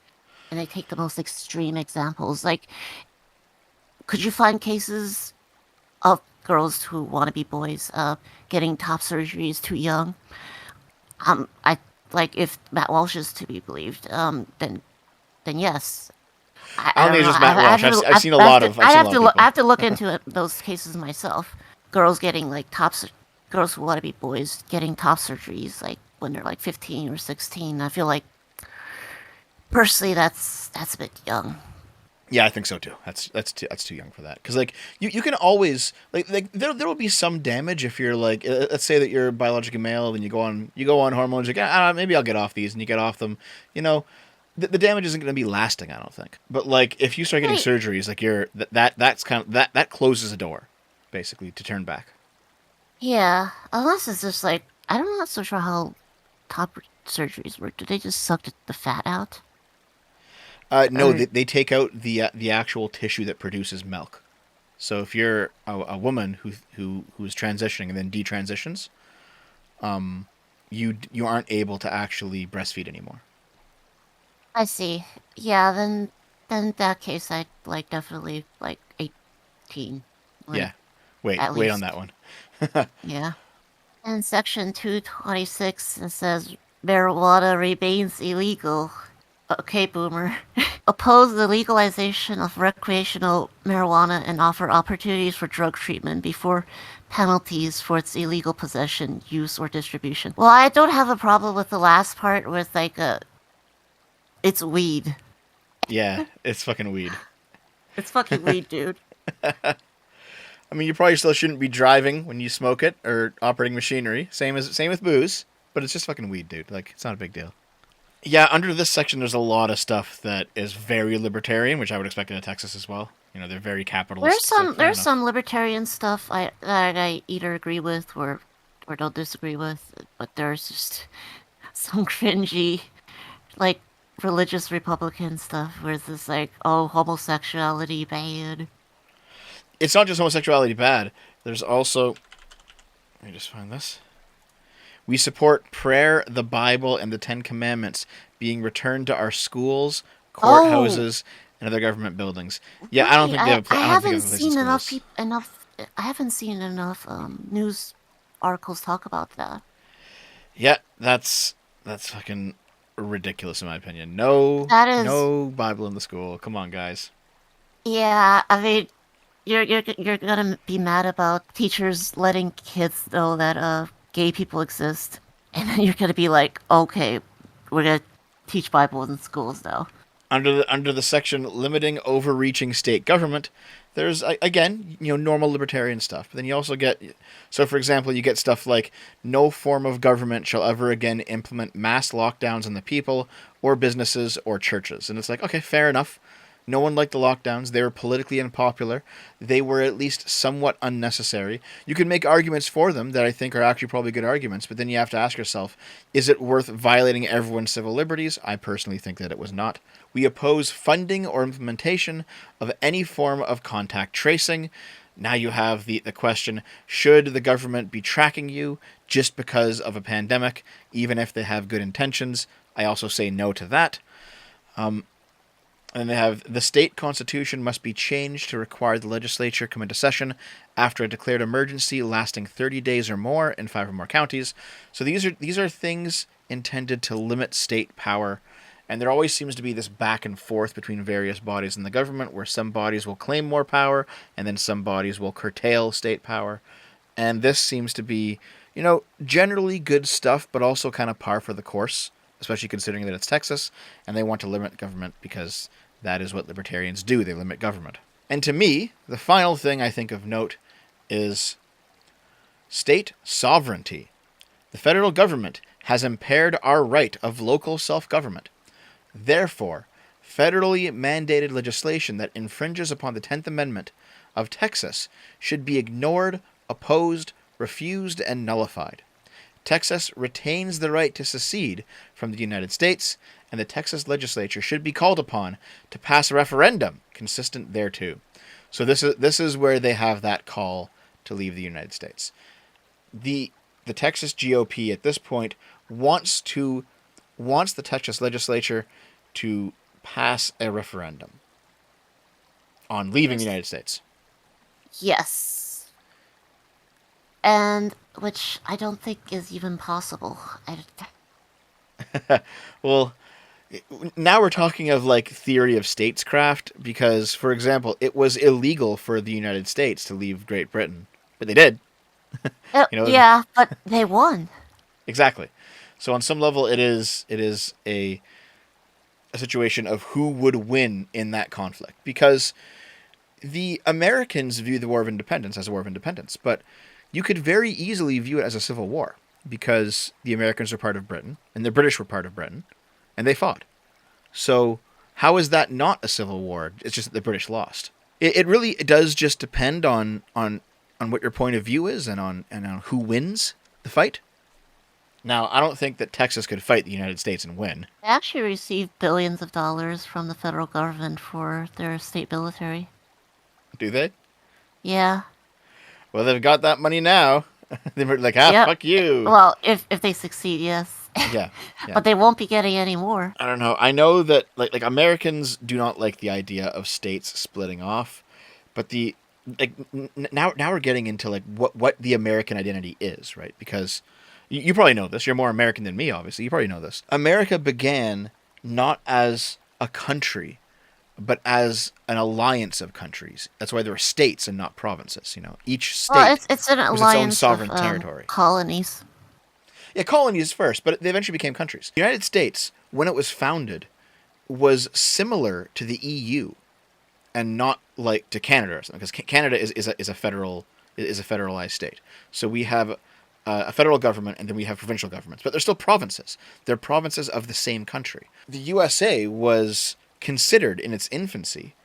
and they take the most extreme examples. Like, could you find cases of girls who want to be boys getting top surgeries too young? I like if Matt Walsh is to be believed, then yes. I I don't don't think know. it's just Matt Walsh. I've seen a lot of I people. have to look into those cases myself. Girls getting like girls who want to be boys getting top surgeries like when they're like 15 or 16. I feel like personally that's a bit young. Yeah, I think so too. That's too young for that. Because like you can always like there will be some damage if you're like let's say that you're biologically male and you go on hormones. Like maybe I'll get off these, and you get off them. You know, the damage isn't going to be lasting. I don't think. But like if you start getting Right. surgeries, like that's kind of that closes a door, basically, to turn back. Yeah, unless it's just like I'm not so sure how top surgeries work. Do they just suck the fat out? No, Or they take out the actual tissue that produces milk. So if you're a woman who's transitioning and then detransitions, you aren't able to actually breastfeed anymore. I see. Yeah, then in that case I'd like definitely like 18. Like Yeah. Wait, at wait on least. that one. Yeah. In section 226, it says marijuana remains illegal. Okay, boomer. Oppose the legalization of recreational marijuana and offer opportunities for drug treatment before penalties for its illegal possession, use, or distribution. Well, I don't have a problem with the last part with like it's weed. Yeah, it's fucking weed. It's fucking weed, dude. I mean, you probably still shouldn't be driving when you smoke it or operating machinery. Same with booze, but it's just fucking weed, dude. Like it's not a big deal. Yeah, under this section, there's a lot of stuff that is very libertarian, which I would expect in Texas as well. You know, they're very capitalist, so fair There's enough. some libertarian stuff that I either agree with or don't disagree with, but there's just some cringy like religious Republican stuff where it's just like, oh, homosexuality bad. It's not just homosexuality bad. There's also, let me just find this. We support prayer, the Bible, and the Ten Commandments being returned to our schools, Oh, courthouses, and other government buildings. Yeah, I don't right. think they have. I I don't think they haven't have a place in seen enough schools. people enough. I haven't seen enough news articles talk about that. Yeah, that's fucking ridiculous in my opinion. No, That is, no Bible in the school. Come on, guys. yeah. I mean, you're gonna be mad about teachers letting kids know that gay people exist, and then you're gonna be like, okay, we're gonna teach Bible in schools now. Under the section limiting overreaching state government, there's again, normal libertarian stuff. But then you also get, so for example, you get stuff like no form of government shall ever again implement mass lockdowns on the people or businesses or churches. And it's like, okay, fair enough. No one liked the lockdowns. They were politically unpopular. They were at least somewhat unnecessary. You can make arguments for them that I think are actually probably good arguments, but then you have to ask yourself, is it worth violating everyone's civil liberties? I personally think that it was not. We oppose funding or implementation of any form of contact tracing. Now you have the question, should the government be tracking you just because of a pandemic, even if they have good intentions? I also say no to that. And they have the state constitution must be changed to require the legislature come into session after a declared emergency lasting 30 days or more in 5 or more counties. So these are things intended to limit state power, and there always seems to be this back and forth between various bodies in the government where some bodies will claim more power and then some bodies will curtail state power. And this seems to be, generally good stuff, but also kind of par for the course, especially considering that it's Texas and they want to limit government because that is what libertarians do. They limit government. And to me, the final thing I think of note is state sovereignty. The federal government has impaired our right of local self-government. Therefore, federally mandated legislation that infringes upon the 10th Amendment of Texas should be ignored, opposed, refused and nullified. Texas retains the right to secede from the United States, and the Texas legislature should be called upon to pass a referendum consistent thereto. So this is where they have that call to leave the United States. The Texas GOP at this point wants the Texas legislature to pass a referendum on leaving the United States. Yes. And which I don't think is even possible. Well, now we're talking of like theory of statescraft because, for example, it was illegal for the United States to leave Great Britain, but they did. Yeah, but they won. Exactly. So on some level, it is a situation of who would win in that conflict, because the Americans view the War of Independence as a war of independence, but you could very easily view it as a civil war because the Americans were part of Britain and the British were part of Britain, and they fought. So how is that not a civil war? It's just that the British lost. It really does just depend on what your point of view is and on who wins the fight. Now, I don't think that Texas could fight the United States and win. They actually received billions of dollars from the federal government for their state military. Do they? Yeah. Well, they've got that money now. They're like, Yep. fuck you. Well, if they succeed, yes. Yeah. But they won't be getting any more. I don't know. I know that like Americans do not like the idea of states splitting off, but now we're getting into like what the American identity is, right? Because you probably know this. You're more American than me, obviously. You probably know this. America began not as a country, but as an alliance of countries. That's why there are states and not provinces. Each state it's an was alliance its own sovereign of territory. colonies. Yeah, colonies first, but they eventually became countries. The United States, when it was founded, was similar to the EU, and not like to Canada or something, because Canada is a federalized state. So we have a federal government, and then we have provincial governments, but they're still provinces. They're provinces of the same country. The USA was considered in its infancy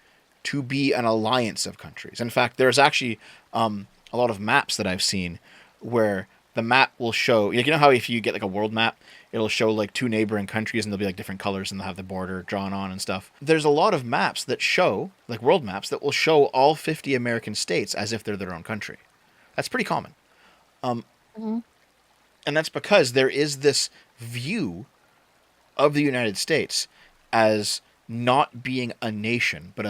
to be an alliance of countries. In fact, there's actually a lot of maps that I've seen where the map will show, you know how if you get like a world map, it'll show like two neighboring countries and they'll be like different colors and they'll have the border drawn on and stuff. There's a lot of maps that show, like world maps, that will show all 50 American states as if they're their own country. That's pretty common. Mm-hmm. And that's because there is this view of the United States as not being a nation, but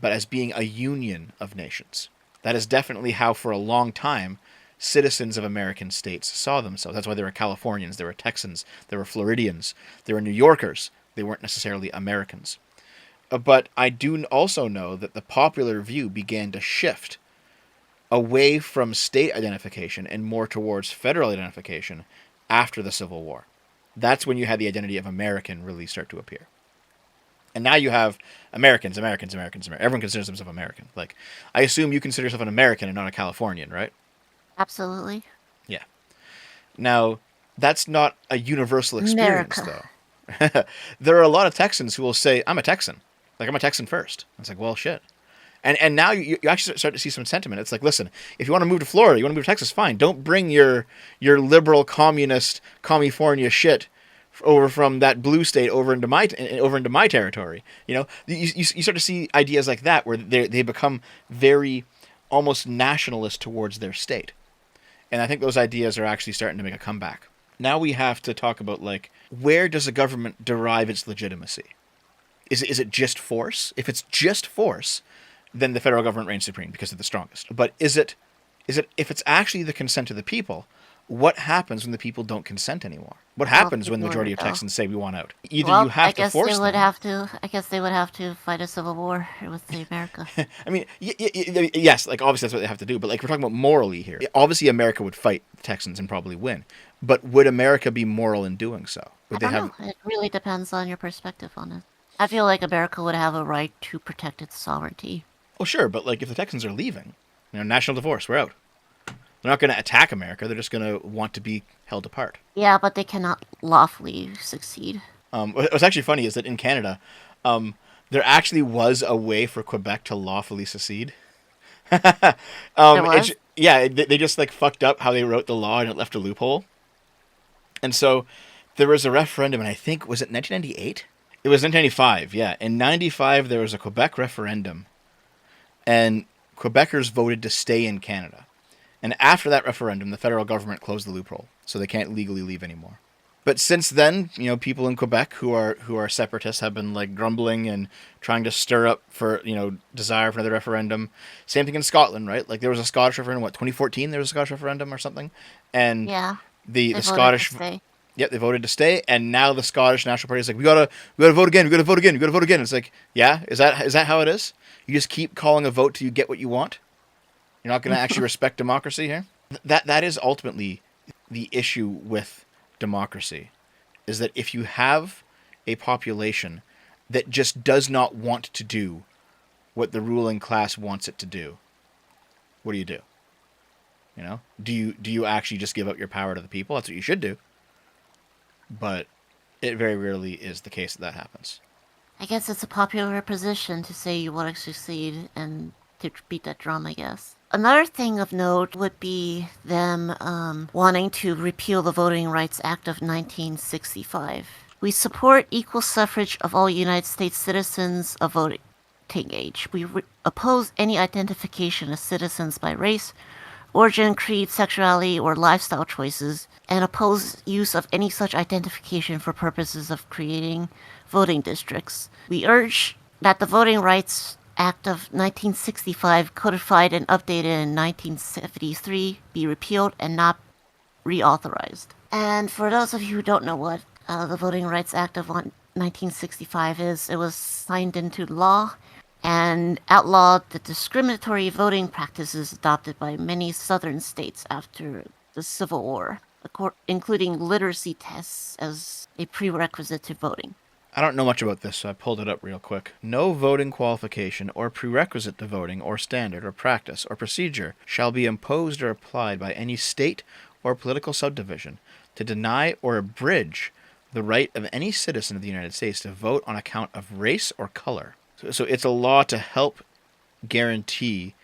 as being a union of nations. That is definitely how, for a long time, citizens of American states saw themselves. That's why there were Californians, there were Texans, there were Floridians, there were New Yorkers. They weren't necessarily Americans. But I do also know that the popular view began to shift away from state identification and more towards federal identification after the Civil War. That's when you had the identity of American really start to appear. And now you have Americans. Everyone considers themselves American. Like, I assume you consider yourself an American and not a Californian, right? Absolutely. Yeah. Now, that's not a universal experience, though. There are a lot of Texans who will say, I'm a Texan. Like, I'm a Texan first. It's like, well, shit. And now you actually start to see some sentiment. It's like, listen, if you want to move to Florida, you want to move to Texas, fine. Don't bring your liberal communist California shit over from that blue state over into my territory. You start to see ideas like that where they become very almost nationalist towards their state. And I think those ideas are actually starting to make a comeback. Now we have to talk about, like, where does a government derive its legitimacy? Is it just force? If it's just force, then the federal government reigns supreme because they're the strongest. But is it if it's actually the consent of the people, what happens when the people don't consent anymore? What happens when the majority of Texans say we want out? Either you have to force them. I guess they would have to fight a civil war with America. I mean, yes, like obviously that's what they have to do. But like we're talking about morally here. Obviously, America would fight the Texans and probably win. But would America be moral in doing so? I don't know. It really depends on your perspective on it. I feel like America would have a right to protect its sovereignty. Well, sure, but like if the Texans are leaving, national divorce, we're out. They're not going to attack America. They're just going to want to be held apart. Yeah, but they cannot lawfully succeed. What's actually funny is that in Canada, there actually was a way for Quebec to lawfully secede. There was? Yeah, they just like fucked up how they wrote the law and it left a loophole. And so there was a referendum, and I think, was it 1998? It was 1995, yeah. In 95, there was a Quebec referendum, and Quebecers voted to stay in Canada. And after that referendum, the federal government closed the loophole, so they can't legally leave anymore. But since then, people in Quebec who are separatists have been like grumbling and trying to stir up for desire for another referendum. Same thing in Scotland, right? Like there was a Scottish referendum. What, 2014? There was a Scottish referendum or something, and Yeah, the they voted to Scottish. stay. Yep, they voted to stay, and now the Scottish National Party is like, we gotta vote again, we gotta vote again, we gotta vote again. It's like, yeah, is that how it is? You just keep calling a vote till you get what you want. You're not gonna actually respect democracy here. That is ultimately the issue with democracy, is that if you have a population that just does not want to do what the ruling class wants it to do, what do you do? Do you actually just give up your power to the people? That's what you should do. But it very rarely is the case that happens. I guess it's a popular position to say you want to succeed and to beat that drum, I guess. Another thing of note would be them wanting to repeal the Voting Rights Act of 1965. We support equal suffrage of all United States citizens of voting age. We oppose any identification of citizens by race, origin, creed, sexuality, or lifestyle choices, and oppose use of any such identification for purposes of creating voting districts. We urge that the Voting Rights Act of 1965, codified and updated in 1973, be repealed and not reauthorized. And for those of you who don't know what the Voting Rights Act of 1965 is, it was signed into law and outlawed the discriminatory voting practices adopted by many southern states after the Civil War, including literacy tests as a prerequisite to voting. I don't know much about this, so I pulled it up real quick. No voting qualification or prerequisite to voting or standard or practice or procedure shall be imposed or applied by any state or political subdivision to deny or abridge the right of any citizen of the United States to vote on account of race or color. So it's a law to help guarantee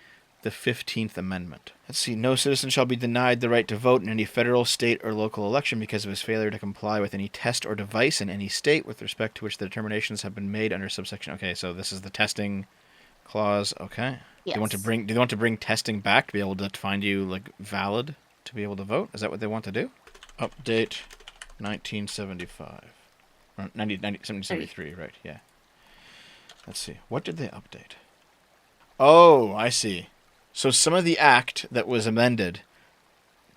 the 15th Amendment. Let's see. No citizen shall be denied the right to vote in any federal, state, or local election because of his failure to comply with any test or device in any state with respect to which the determinations have been made under subsection. Okay, so this is the testing clause. Okay. Yes. Do they want to bring testing back to be able to find you like valid to be able to vote? Is that what they want to do? Update 1975. Or 1773, right, yeah. Let's see. What did they update? Oh, I see. So some of the act that was amended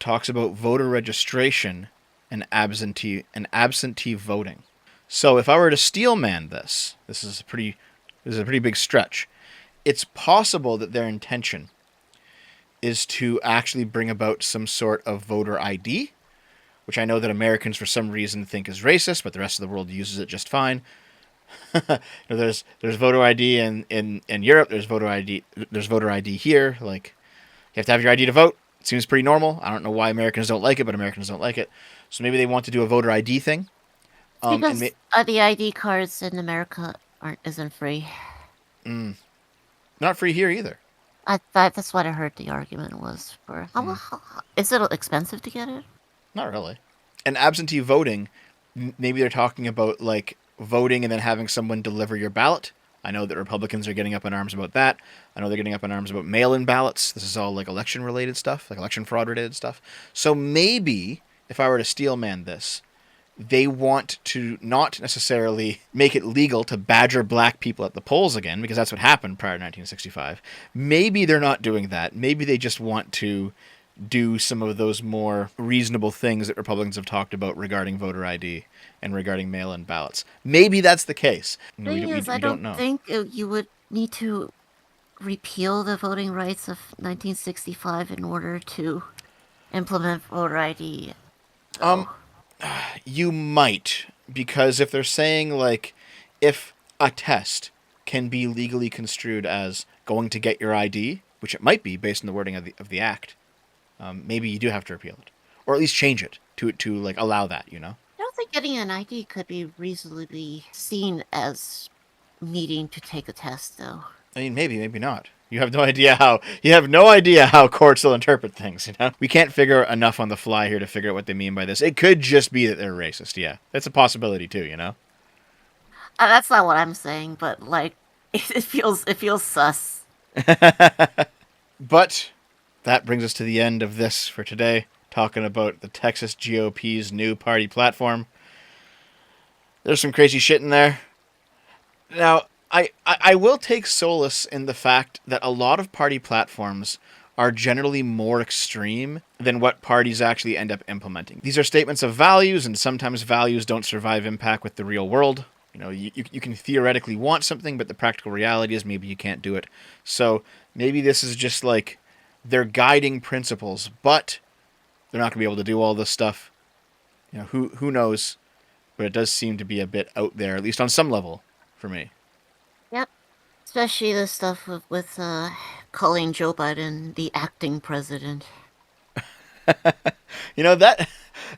talks about voter registration and absentee voting. So if I were to steelman this is a pretty big stretch. It's possible that their intention is to actually bring about some sort of voter ID, which I know that Americans for some reason think is racist, but the rest of the world uses it just fine. There's voter ID in Europe. There's voter ID here. Like, you have to have your ID to vote. It seems pretty normal. I don't know why Americans don't like it, but Americans don't like it. So maybe they want to do a voter ID thing. Because the ID cards in America isn't free. Not free here either. I thought that's what I heard the argument was for. Is it expensive to get it? Not really. And absentee voting, maybe they're talking about like voting and then having someone deliver your ballot. I know that Republicans are getting up in arms about that. I know they're getting up in arms about mail-in ballots. This is all like election-related stuff, like election fraud-related stuff. So maybe, if I were to steelman this, they want to not necessarily make it legal to badger black people at the polls again, because that's what happened prior to 1965. Maybe they're not doing that. Maybe they just want to do some of those more reasonable things that Republicans have talked about regarding voter ID and regarding mail-in ballots. Maybe that's the case. I don't know. think you would need to repeal the voting rights of 1965 in order to implement voter ID. You might, because if they're saying, like, if a test can be legally construed as going to get your ID, which it might be based on the wording of the act, maybe you do have to repeal it, or at least change it to like allow that. I don't think getting an ID could be reasonably seen as needing to take a test, though. I mean, maybe not. You have no idea how courts will interpret things, you know? We can't figure enough on the fly here to figure out what they mean by this. It could just be that they're racist, yeah. That's a possibility too, you know? That's not what I'm saying, but like, it feels sus. But that brings us to the end of this for today, talking about the Texas GOP's new party platform. There's some crazy shit in there. Now, I will take solace in the fact that a lot of party platforms are generally more extreme than what parties actually end up implementing. These are statements of values, and sometimes values don't survive impact with the real world. You know, you can theoretically want something, but the practical reality is maybe you can't do it. So maybe this is just like their guiding principles, but they're not going to be able to do all this stuff. You know, who knows? But it does seem to be a bit out there, at least on some level, for me. Yep. Especially the stuff with calling Joe Biden the acting president. You know, that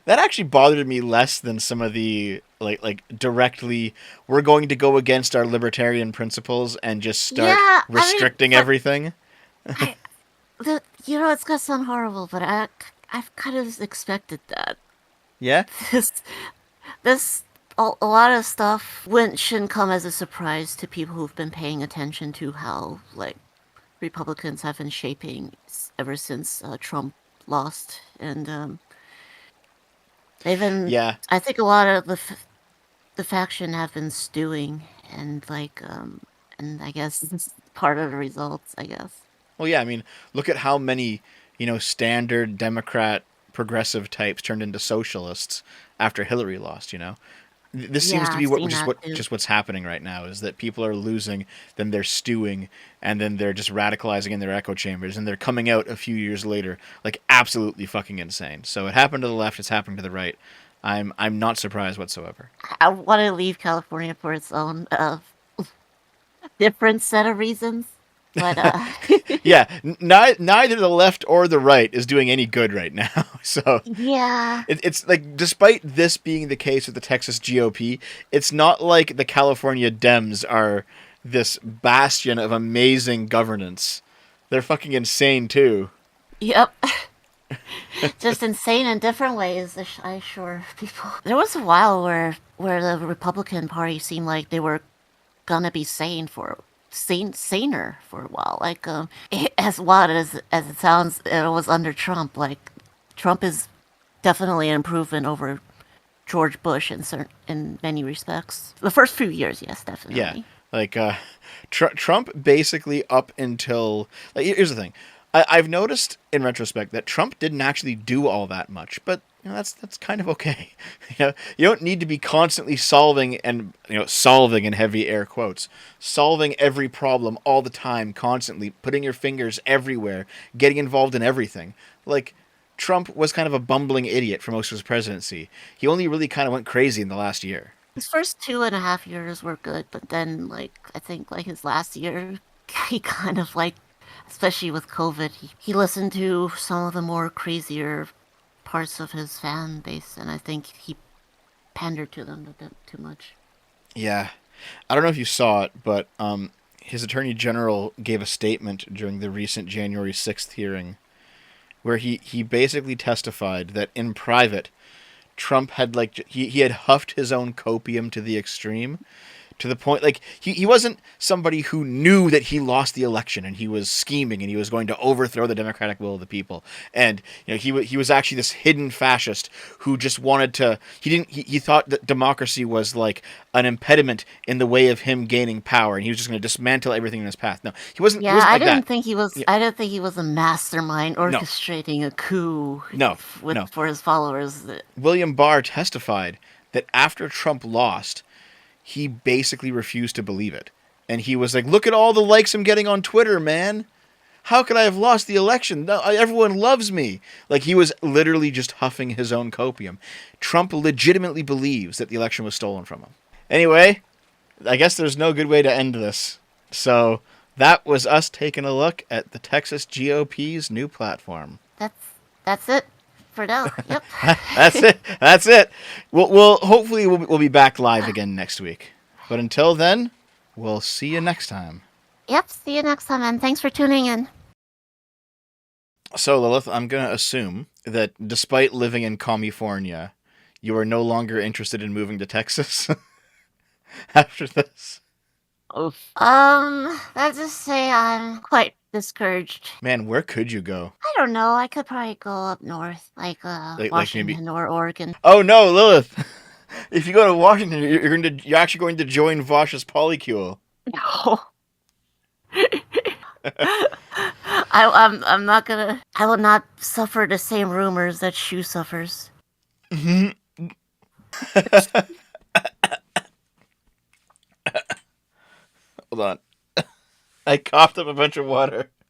actually bothered me less than some of the like directly we're going to go against our libertarian principles and just start Yeah, restricting everything. I, it's gonna sound horrible, but I've kind of expected that. Yeah? This this a lot of stuff shouldn't come as a surprise to people who've been paying attention to how like Republicans have been shaping ever since Trump lost, and they've been. Yeah. I think a lot of the faction have been stewing, and and I guess this is part of the results. I guess. Well, yeah, I mean, look at how many, standard Democrat progressive types turned into socialists after Hillary lost, you know. This Yeah, seems to be I've seen that too. what's happening right now is that people are losing, then they're stewing, and then they're just radicalizing in their echo chambers, and they're coming out a few years later like absolutely fucking insane. So it happened to the left, it's happening to the right. I'm not surprised whatsoever. I want to leave California for its own different set of reasons, but Yeah, neither the left or the right is doing any good right now. So yeah, it's like, despite this being the case with the Texas GOP, it's not like the California Dems are this bastion of amazing governance. They're fucking insane too. yep. Just insane in different ways. I assure people. There was a while where the Republican Party seemed like they were gonna be saner for a while. Like as wild as it sounds, it was under Trump. Like Trump is definitely an improvement over George Bush in many respects. The first few years, yes, definitely. Yeah, like Trump basically up until, like, here's the thing. I've noticed in retrospect that Trump didn't actually do all that much, but that's kind of okay. You don't need to be constantly solving and solving in heavy air quotes, solving every problem all the time, constantly putting your fingers everywhere, getting involved in everything. Like, Trump was kind of a bumbling idiot for most of his presidency. He only really kind of went crazy in the last year. His first 2.5 years were good, but then I think his last year, he kind of especially with COVID, he listened to some of the more crazier parts of his fan base, and I think he pandered to them a bit too much. Yeah. I don't know if you saw it, but his attorney general gave a statement during the recent January 6th hearing where he basically testified that in private, Trump had he had huffed his own copium to the extreme, to the point he wasn't somebody who knew that he lost the election and he was scheming and he was going to overthrow the democratic will of the people, and he was actually this hidden fascist who just wanted to he thought that democracy was like an impediment in the way of him gaining power, and he was just going to dismantle everything in his path. No, he wasn't. Yeah, He wasn't I like didn't that. think he was. Yeah. I didn't think he was a mastermind orchestrating a coup. No. For his followers. William Barr testified that after Trump lost, he basically refused to believe it. And he was like, look at all the likes I'm getting on Twitter, man. How could I have lost the election? No, everyone loves me. Like, he was literally just huffing his own copium. Trump legitimately believes that the election was stolen from him. Anyway, I guess there's no good way to end this. So that was us taking a look at the Texas GOP's new platform. That's it for now. Yep. That's it. We'll hopefully we'll be back live again next week. But until then, we'll see you next time. Yep, see you next time, and thanks for tuning in. So, Lilith, I'm going to assume that despite living in California, you are no longer interested in moving to Texas after this. Oof. Let's just say I'm quite discouraged. Man, where could you go? I don't know. I could probably go up north, like Like maybe. Washington or Oregon. Oh no, Lilith! If you go to Washington, you're actually going to join Vosh's polycule. No. I'm not gonna. I will not suffer the same rumors that Shu suffers. Hold on. I coughed up a bunch of water.